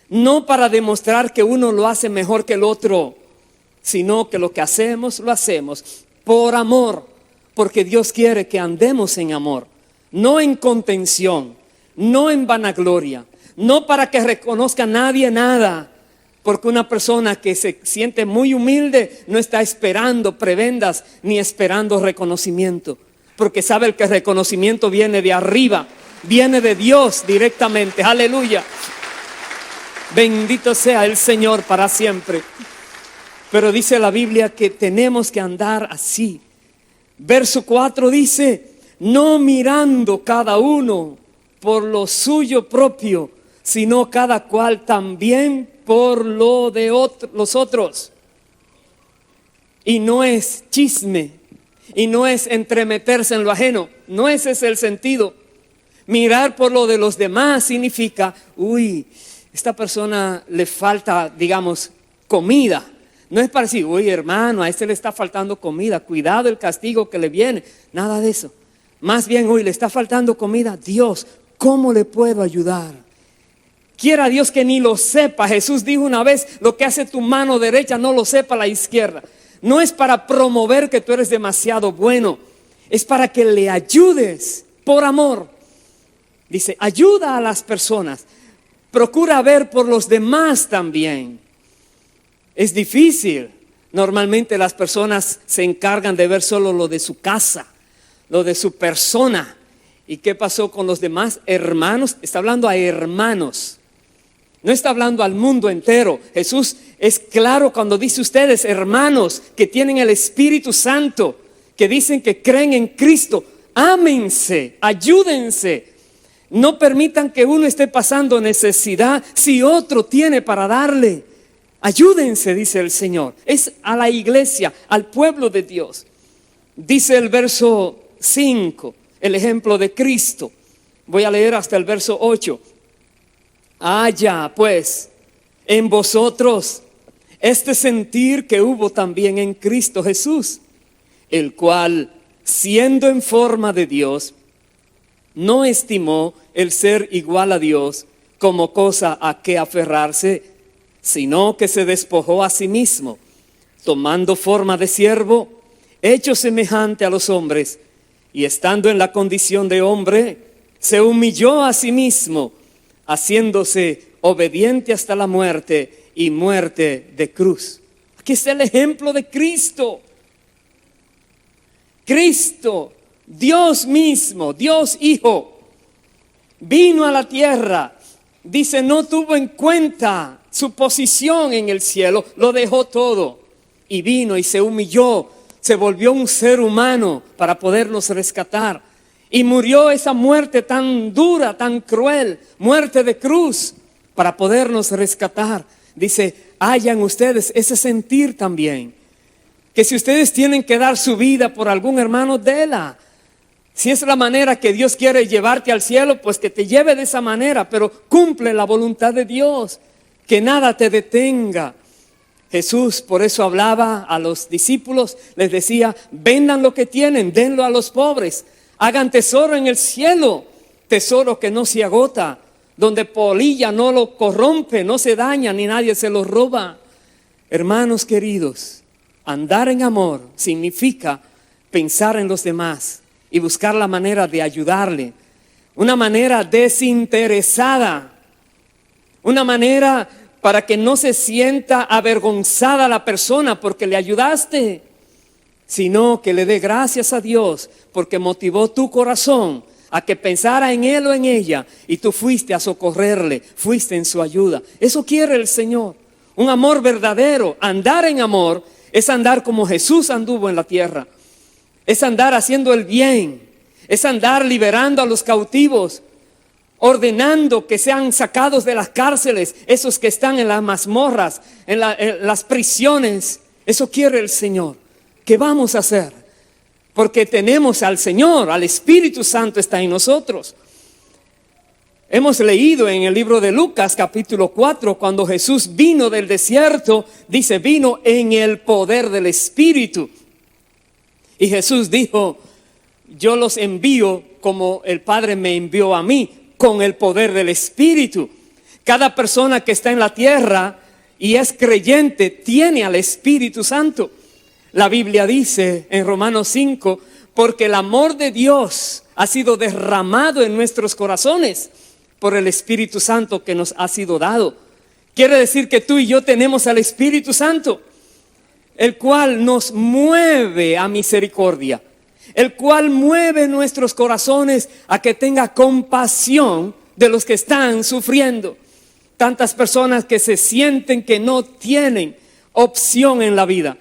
no para demostrar que uno lo hace mejor que el otro, sino que lo que hacemos, lo hacemos por amor, porque Dios quiere que andemos en amor, no en contención, no en vanagloria, no para que reconozca nadie nada, porque una persona que se siente muy humilde no está esperando prebendas ni esperando reconocimiento, porque sabe que el reconocimiento viene de arriba, viene de Dios directamente. Aleluya. Bendito sea el Señor para siempre. Pero dice la Biblia que tenemos que andar así. Verso 4 dice: no mirando cada uno por lo suyo propio, sino cada cual también por lo de los otros. Y no es chisme, y no es entremeterse en lo ajeno, no ese es el sentido. Mirar por lo de los demás significa: uy, esta persona le falta, digamos, comida. No es para decir: uy, hermano, a este le está faltando comida, cuidado el castigo que le viene. Nada de eso. Más bien: uy, le está faltando comida. Dios, ¿cómo le puedo ayudar? Quiera Dios que ni lo sepa. Jesús dijo una vez: lo que hace tu mano derecha no lo sepa la izquierda. No es para promover que tú eres demasiado bueno, es para que le ayudes por amor. Dice: ayuda a las personas, procura ver por los demás también. Es difícil. Normalmente las personas se encargan de ver solo lo de su casa, lo de su persona. ¿Y qué pasó con los demás hermanos? Está hablando a hermanos, no está hablando al mundo entero. Jesús es claro cuando dice: ustedes, hermanos que tienen el Espíritu Santo, que dicen que creen en Cristo, ámense, ayúdense. No permitan que uno esté pasando necesidad si otro tiene para darle. Ayúdense, dice el Señor. Es a la iglesia, al pueblo de Dios. Dice el verso 5, el ejemplo de Cristo. Voy a leer hasta el verso 8. Haya pues en vosotros este sentir que hubo también en Cristo Jesús, el cual, siendo en forma de Dios, no estimó el ser igual a Dios como cosa a que aferrarse, sino que se despojó a sí mismo, tomando forma de siervo, hecho semejante a los hombres, y estando en la condición de hombre, se humilló a sí mismo, haciéndose obediente hasta la muerte y muerte de cruz. Aquí está el ejemplo de Cristo. Cristo, Dios mismo, Dios Hijo, vino a la tierra. Dice, no tuvo en cuenta su posición en el cielo, lo dejó todo. Y vino y se humilló, se volvió un ser humano para podernos rescatar. Y murió esa muerte tan dura, tan cruel, muerte de cruz, para podernos rescatar. Dice, hayan ustedes ese sentir también. Que si ustedes tienen que dar su vida por algún hermano, déla. Si es la manera que Dios quiere llevarte al cielo, pues que te lleve de esa manera, pero cumple la voluntad de Dios, que nada te detenga. Jesús por eso hablaba a los discípulos, les decía, vendan lo que tienen, denlo a los pobres, hagan tesoro en el cielo, tesoro que no se agota, donde polilla no lo corrompe, no se daña, ni nadie se lo roba. Hermanos queridos, andar en amor significa pensar en los demás y buscar la manera de ayudarle, una manera desinteresada, una manera para que no se sienta avergonzada la persona porque le ayudaste, sino que le dé gracias a Dios porque motivó tu corazón a que pensara en él o en ella y tú fuiste a socorrerle, fuiste en su ayuda. Eso quiere el Señor, un amor verdadero. Andar en amor es andar como Jesús anduvo en la tierra, es andar haciendo el bien, es andar liberando a los cautivos, ordenando que sean sacados de las cárceles, esos que están en las mazmorras, en las prisiones. Eso quiere el Señor. ¿Qué vamos a hacer? Porque tenemos al Señor, al Espíritu Santo está en nosotros. Hemos leído en el libro de Lucas capítulo 4, cuando Jesús vino del desierto, dice, vino en el poder del Espíritu. Y Jesús dijo, yo los envío como el Padre me envió a mí, con el poder del Espíritu. Cada persona que está en la tierra y es creyente tiene al Espíritu Santo. La Biblia dice en Romanos 5, porque el amor de Dios ha sido derramado en nuestros corazones por el Espíritu Santo que nos ha sido dado. Quiere decir que tú y yo tenemos al Espíritu Santo, el cual nos mueve a misericordia, el cual mueve nuestros corazones a que tenga compasión de los que están sufriendo. Tantas personas que se sienten que no tienen opción en la vida.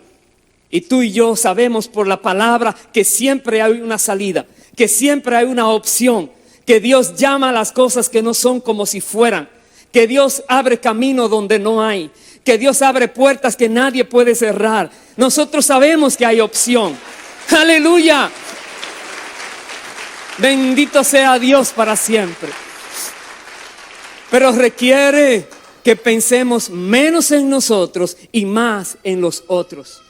Y tú y yo sabemos por la palabra que siempre hay una salida, que siempre hay una opción, que Dios llama a las cosas que no son como si fueran, que Dios abre camino donde no hay, que Dios abre puertas que nadie puede cerrar. Nosotros sabemos que hay opción. ¡Aleluya! Bendito sea Dios para siempre. Pero requiere que pensemos menos en nosotros y más en los otros.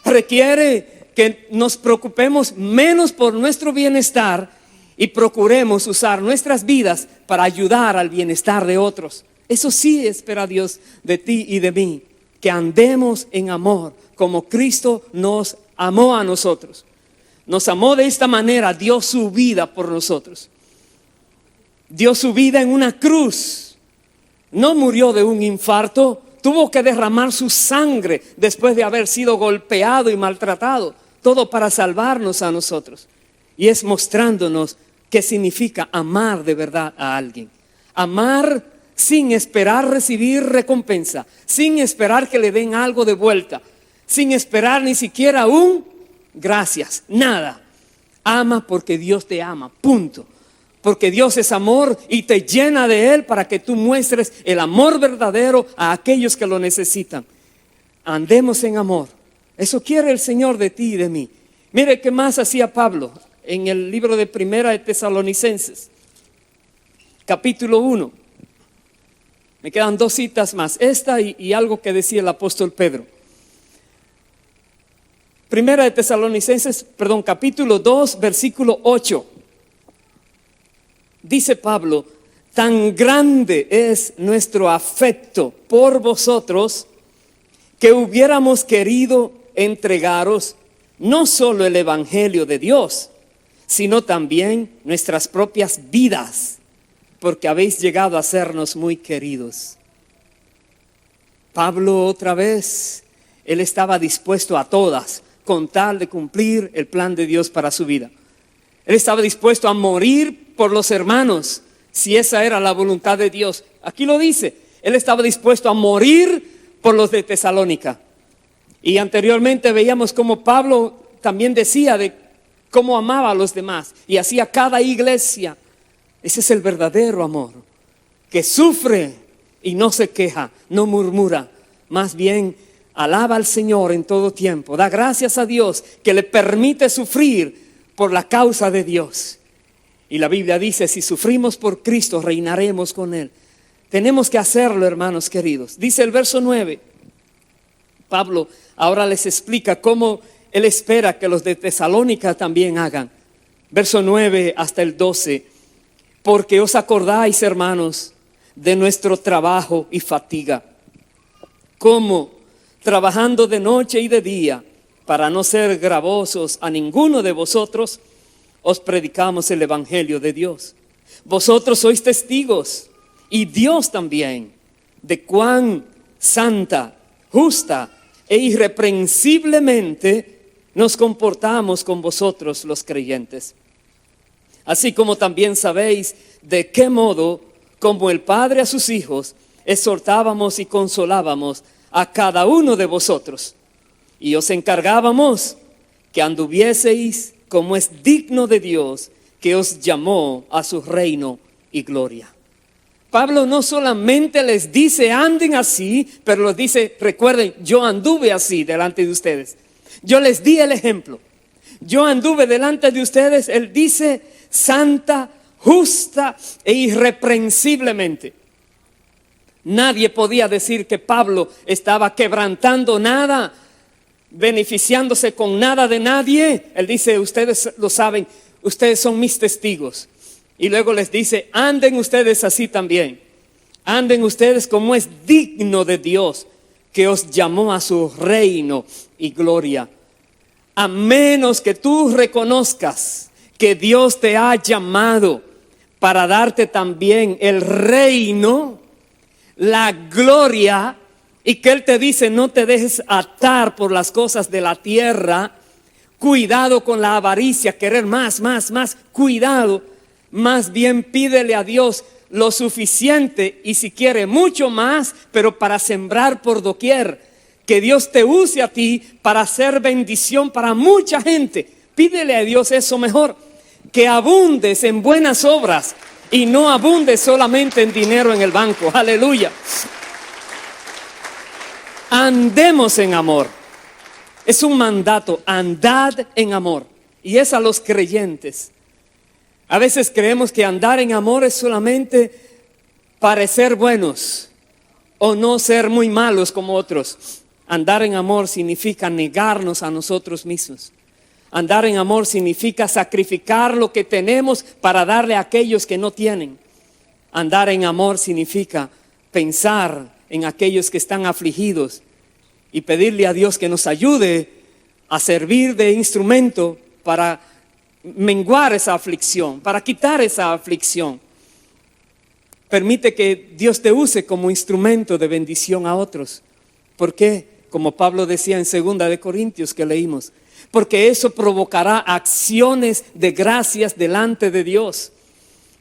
Requiere que nos preocupemos menos por nuestro bienestar y procuremos usar nuestras vidas para ayudar al bienestar de otros. Eso sí espera Dios de ti y de mí, que andemos en amor como Cristo nos amó a nosotros. Nos amó de esta manera, dio su vida por nosotros. Dio su vida en una cruz. No murió de un infarto. Tuvo que derramar su sangre después de haber sido golpeado y maltratado. Todo para salvarnos a nosotros. Y es mostrándonos qué significa amar de verdad a alguien. Amar sin esperar recibir recompensa. Sin esperar que le den algo de vuelta. Sin esperar ni siquiera un gracias. Nada. Ama porque Dios te ama. Punto. Porque Dios es amor y te llena de Él para que tú muestres el amor verdadero a aquellos que lo necesitan. Andemos en amor. Eso quiere el Señor de ti y de mí. Mire qué más hacía Pablo en el libro de Primera de Tesalonicenses, capítulo 1. Me quedan 2 citas más, esta y algo que decía el apóstol Pedro. Primera de Tesalonicenses, capítulo 2, versículo 8. Dice Pablo, tan grande es nuestro afecto por vosotros que hubiéramos querido entregaros no solo el evangelio de Dios, sino también nuestras propias vidas, porque habéis llegado a sernos muy queridos. Pablo otra vez Él estaba dispuesto a todas con tal de cumplir el plan de Dios para su vida. Él estaba dispuesto a morir por los hermanos, si esa era la voluntad de Dios. Aquí lo dice, Él estaba dispuesto a morir por los de Tesalónica. Y anteriormente veíamos cómo Pablo también decía de cómo amaba a los demás y hacía cada iglesia. Ese es el verdadero amor, que sufre y no se queja, no murmura, más bien alaba al Señor en todo tiempo, da gracias a Dios que le permite sufrir por la causa de Dios. Y la Biblia dice, si sufrimos por Cristo, reinaremos con Él. Tenemos que hacerlo, hermanos queridos. Dice el verso 9, Pablo ahora les explica cómo él espera que los de Tesalónica también hagan. Verso 9 hasta el 12. Porque os acordáis, hermanos, de nuestro trabajo y fatiga, como trabajando de noche y de día, para no ser gravosos a ninguno de vosotros, os predicamos el evangelio de Dios. Vosotros sois testigos, y Dios también, de cuán santa, justa e irreprensiblemente nos comportamos con vosotros los creyentes. Así como también sabéis de qué modo, como el Padre a sus hijos, exhortábamos y consolábamos a cada uno de vosotros. Y os encargábamos que anduvieseis como es digno de Dios, que os llamó a su reino y gloria. Pablo no solamente les dice anden así, pero les dice, recuerden, yo anduve así delante de ustedes. Yo les di el ejemplo. Yo anduve delante de ustedes, él dice, santa, justa e irreprensiblemente. Nadie podía decir que Pablo estaba quebrantando nada, beneficiándose con nada de nadie. Él dice, ustedes lo saben, ustedes son mis testigos. Y luego les dice, anden ustedes así también. Anden ustedes como es digno de Dios, que os llamó a su reino y gloria. A menos que tú reconozcas que Dios te ha llamado para darte también el reino, la gloria, y que Él te dice no te dejes atar por las cosas de la tierra, cuidado con la avaricia, querer más, cuidado, más bien pídele a Dios lo suficiente y si quiere mucho más, pero para sembrar por doquier, que Dios te use a ti para hacer bendición para mucha gente. Pídele a Dios eso mejor, que abundes en buenas obras y no abundes solamente en dinero en el banco. Aleluya. Andemos en amor. Es un mandato, andad en amor. Y es a los creyentes. A veces creemos que andar en amor es solamente parecer buenos o no ser muy malos como otros. Andar en amor significa negarnos a nosotros mismos. Andar en amor significa sacrificar lo que tenemos para darle a aquellos que no tienen. Andar en amor significa pensar en aquellos que están afligidos y pedirle a Dios que nos ayude a servir de instrumento para menguar esa aflicción, para quitar esa aflicción. Permite que Dios te use como instrumento de bendición a otros. ¿Por qué? Como Pablo decía en 2 de Corintios que leímos, porque eso provocará acciones de gracias delante de Dios.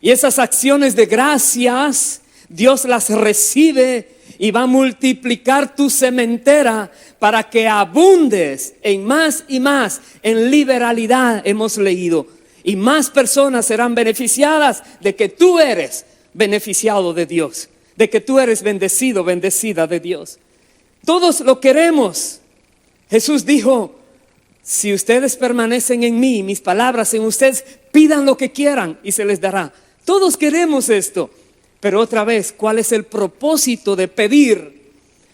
Y esas acciones de gracias, Dios las recibe y va a multiplicar tu sementera para que abundes en más y más, en liberalidad hemos leído. Y más personas serán beneficiadas de que tú eres beneficiado de Dios, de que tú eres bendecido, bendecida de Dios. Todos lo queremos. Jesús dijo, si ustedes permanecen en mí, mis palabras en ustedes, pidan lo que quieran y se les dará. Todos queremos esto. Pero otra vez, ¿cuál es el propósito de pedir?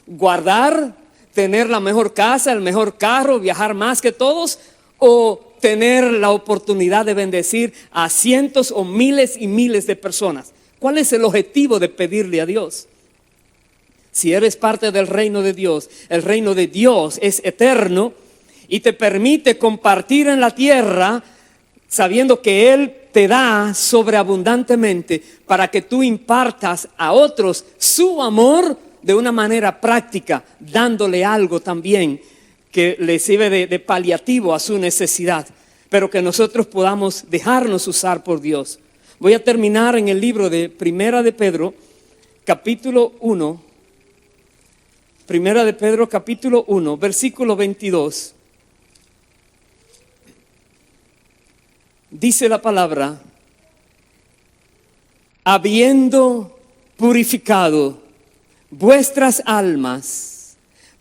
¿Guardar? ¿Tener la mejor casa, el mejor carro, viajar más que todos? ¿O tener la oportunidad de bendecir a cientos o miles y miles de personas? ¿Cuál es el objetivo de pedirle a Dios? Si eres parte del reino de Dios, el reino de Dios es eterno y te permite compartir en la tierra sabiendo que Él te da sobreabundantemente para que tú impartas a otros su amor de una manera práctica, dándole algo también que le sirve de paliativo a su necesidad, pero que nosotros podamos dejarnos usar por Dios. Voy a terminar en el libro de Primera de Pedro, capítulo 1. Primera de Pedro, capítulo 1, versículo 22. Dice la palabra: habiendo purificado vuestras almas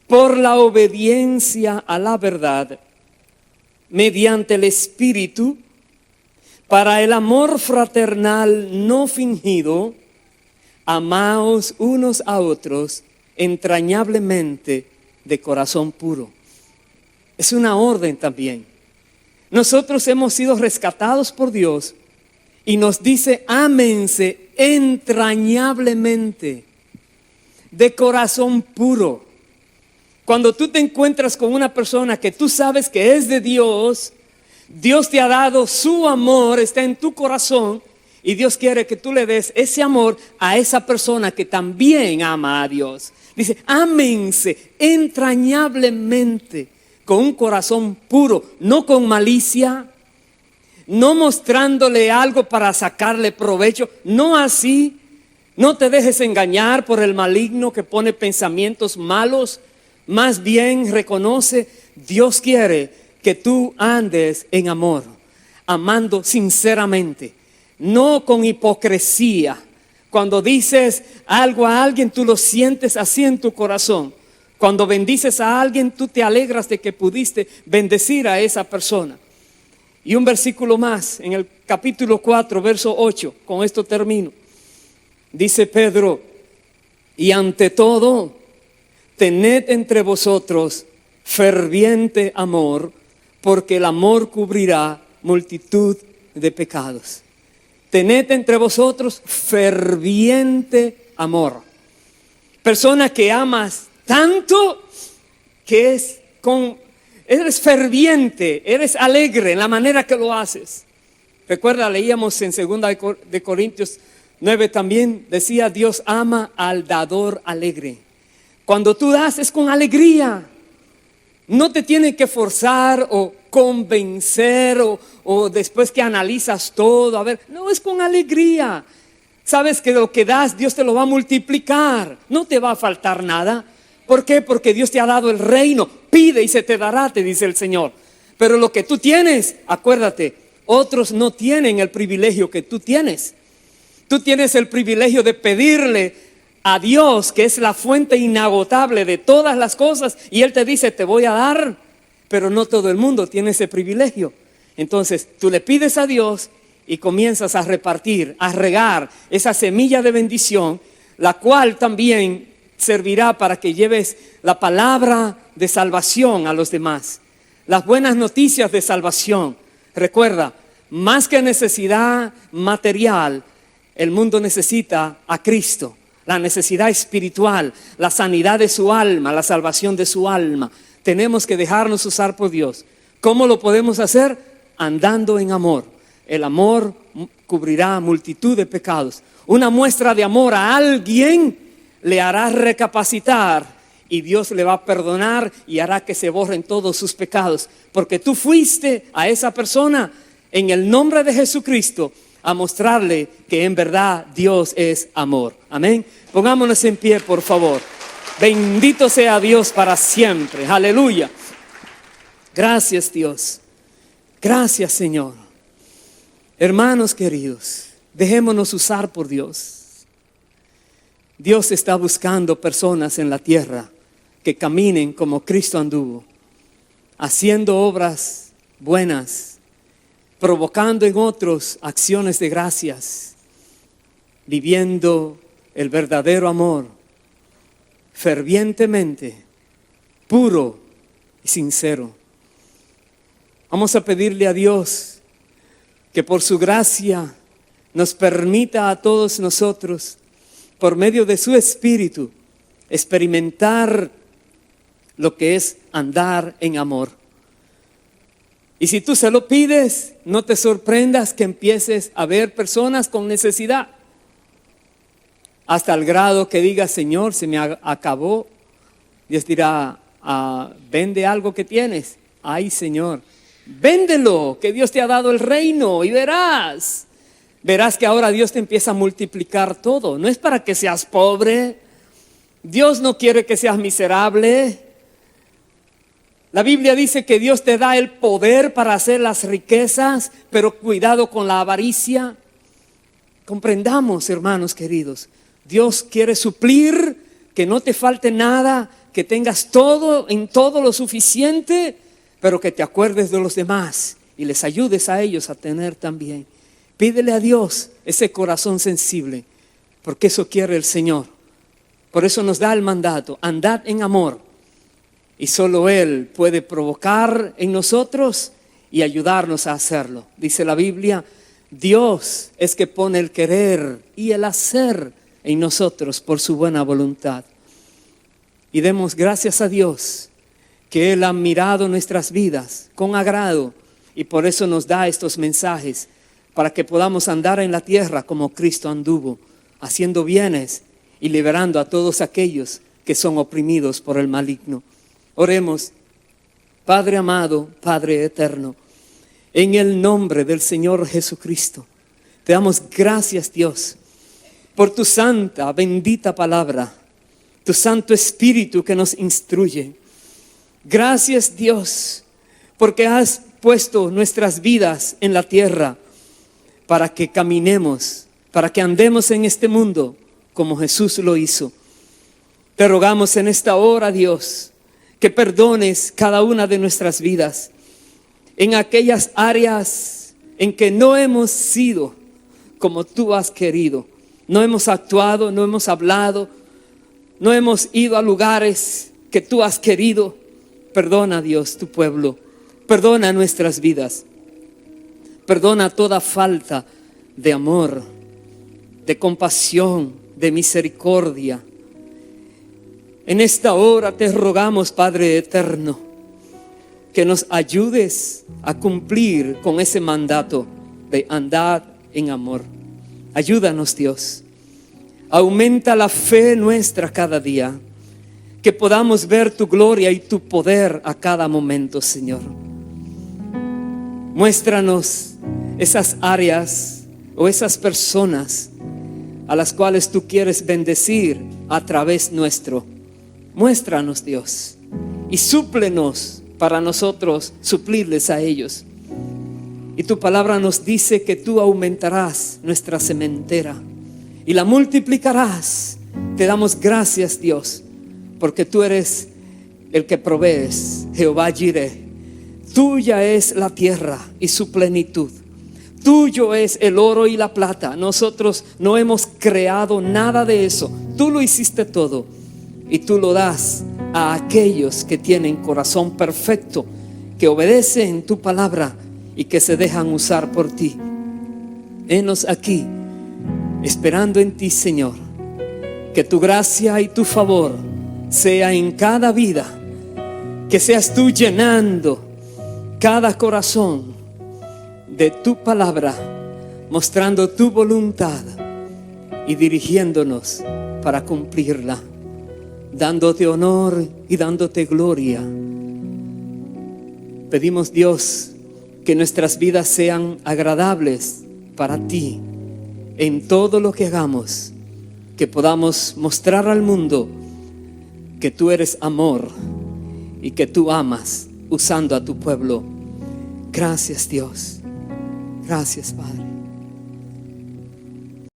por la obediencia a la verdad, mediante el Espíritu, para el amor fraternal no fingido, amaos unos a otros entrañablemente de corazón puro. Es una orden también. Nosotros hemos sido rescatados por Dios y nos dice: ámense entrañablemente, de corazón puro. Cuando tú te encuentras con una persona que tú sabes que es de Dios, Dios te ha dado su amor, está en tu corazón, y Dios quiere que tú le des ese amor a esa persona que también ama a Dios. Dice: ámense entrañablemente, con un corazón puro, no con malicia, no mostrándole algo para sacarle provecho, no así. No te dejes engañar por el maligno que pone pensamientos malos. Más bien reconoce: Dios quiere que tú andes en amor, amando sinceramente, no con hipocresía. Cuando dices algo a alguien, tú lo sientes así en tu corazón. Cuando bendices a alguien, tú te alegras de que pudiste bendecir a esa persona. Y un versículo más, en el capítulo 4, verso 8, con esto termino. Dice Pedro: y ante todo, tened entre vosotros ferviente amor, porque el amor cubrirá multitud de pecados. Tened entre vosotros ferviente amor. Persona que amas tanto que eres ferviente, eres alegre en la manera que lo haces. Recuerda, leíamos en 2 de Corintios 9 también, decía: Dios ama al dador alegre. Cuando tú das es con alegría. No te tienen que forzar o convencer o después que analizas todo, a ver, no, es con alegría. Sabes que lo que das Dios te lo va a multiplicar, no te va a faltar nada. ¿Por qué? Porque Dios te ha dado el reino. Pide y se te dará, te dice el Señor. Pero lo que tú tienes, acuérdate, otros no tienen el privilegio que tú tienes. Tú tienes el privilegio de pedirle a Dios, que es la fuente inagotable de todas las cosas, y Él te dice: te voy a dar. Pero no todo el mundo tiene ese privilegio. Entonces tú le pides a Dios y comienzas a repartir, a regar esa semilla de bendición, la cual también servirá para que lleves la palabra de salvación a los demás, las buenas noticias de salvación. Recuerda, más que necesidad material, el mundo necesita a Cristo, la necesidad espiritual, la sanidad de su alma, la salvación de su alma. Tenemos que dejarnos usar por Dios. ¿Cómo lo podemos hacer? Andando en amor. El amor cubrirá multitud de pecados. Una muestra de amor a alguien le hará recapacitar y Dios le va a perdonar y hará que se borren todos sus pecados. Porque tú fuiste a esa persona en el nombre de Jesucristo a mostrarle que en verdad Dios es amor. Amén. Pongámonos en pie, por favor. Bendito sea Dios para siempre. Aleluya. Gracias, Dios. Gracias, Señor. Hermanos queridos, dejémonos usar por Dios. Dios está buscando personas en la tierra que caminen como Cristo anduvo, haciendo obras buenas, provocando en otros acciones de gracias, viviendo el verdadero amor, fervientemente, puro y sincero. Vamos a pedirle a Dios que por su gracia nos permita a todos nosotros, por medio de su Espíritu, experimentar lo que es andar en amor. Y si tú se lo pides, no te sorprendas que empieces a ver personas con necesidad. hasta el grado que diga, Señor, se me acabó. Dios dirá, vende algo que tienes. Ay, Señor, véndelo, que Dios te ha dado el reino y verás que ahora Dios te empieza a multiplicar todo. No es para que seas pobre. Dios no quiere que seas miserable. La Biblia dice que Dios te da el poder para hacer las riquezas, pero cuidado con la avaricia. Comprendamos, hermanos queridos, Dios quiere suplir, que no te falte nada, que tengas todo, en todo lo suficiente, pero que te acuerdes de los demás y les ayudes a ellos a tener también. Pídele a Dios ese corazón sensible, porque eso quiere el Señor. Por eso nos da el mandato, andad en amor. Y solo Él puede provocar en nosotros y ayudarnos a hacerlo. Dice la Biblia, Dios es que pone el querer y el hacer en nosotros por su buena voluntad. Y demos gracias a Dios que Él ha mirado nuestras vidas con agrado y por eso nos da estos mensajes para que podamos andar en la tierra como Cristo anduvo, haciendo bienes y liberando a todos aquellos que son oprimidos por el maligno. Oremos. Padre amado, Padre eterno, en el nombre del Señor Jesucristo, te damos gracias, Dios, por tu santa, bendita palabra, tu Santo Espíritu que nos instruye. Gracias, Dios, porque has puesto nuestras vidas en la tierra para que caminemos, para que andemos en este mundo como Jesús lo hizo. Te rogamos en esta hora, Dios, que perdones cada una de nuestras vidas en aquellas áreas en que no hemos sido como tú has querido. No hemos actuado, no hemos hablado, no hemos ido a lugares que tú has querido. Perdona, Dios, tu pueblo. Perdona nuestras vidas. Perdona toda falta de amor, de compasión, de misericordia. En esta hora te rogamos, Padre eterno, que nos ayudes a cumplir con ese mandato de andar en amor. Ayúdanos, Dios. Aumenta la fe nuestra cada día, que podamos ver tu gloria y tu poder a cada momento, Señor. Muéstranos esas áreas o esas personas a las cuales tú quieres bendecir a través nuestro. Muéstranos, Dios, y súplenos para nosotros suplirles a ellos. Y tu palabra nos dice que tú aumentarás nuestra sementera y la multiplicarás. Te damos gracias, Dios, porque tú eres el que provees, Jehová Jireh. Tuya es la tierra y su plenitud. Tuyo es el oro y la plata. Nosotros no hemos creado nada de eso. Tú lo hiciste todo y tú lo das a aquellos que tienen corazón perfecto, que obedecen tu palabra y que se dejan usar por ti. Henos aquí, esperando en ti, Señor, que tu gracia y tu favor sea en cada vida, que seas tú llenando cada corazón de tu palabra, mostrando tu voluntad y dirigiéndonos para cumplirla, dándote honor y dándote gloria. Pedimos, Dios, que nuestras vidas sean agradables para ti en todo lo que hagamos, que podamos mostrar al mundo que tú eres amor y que tú amas usando a tu pueblo. Gracias, Dios. Gracias, Padre.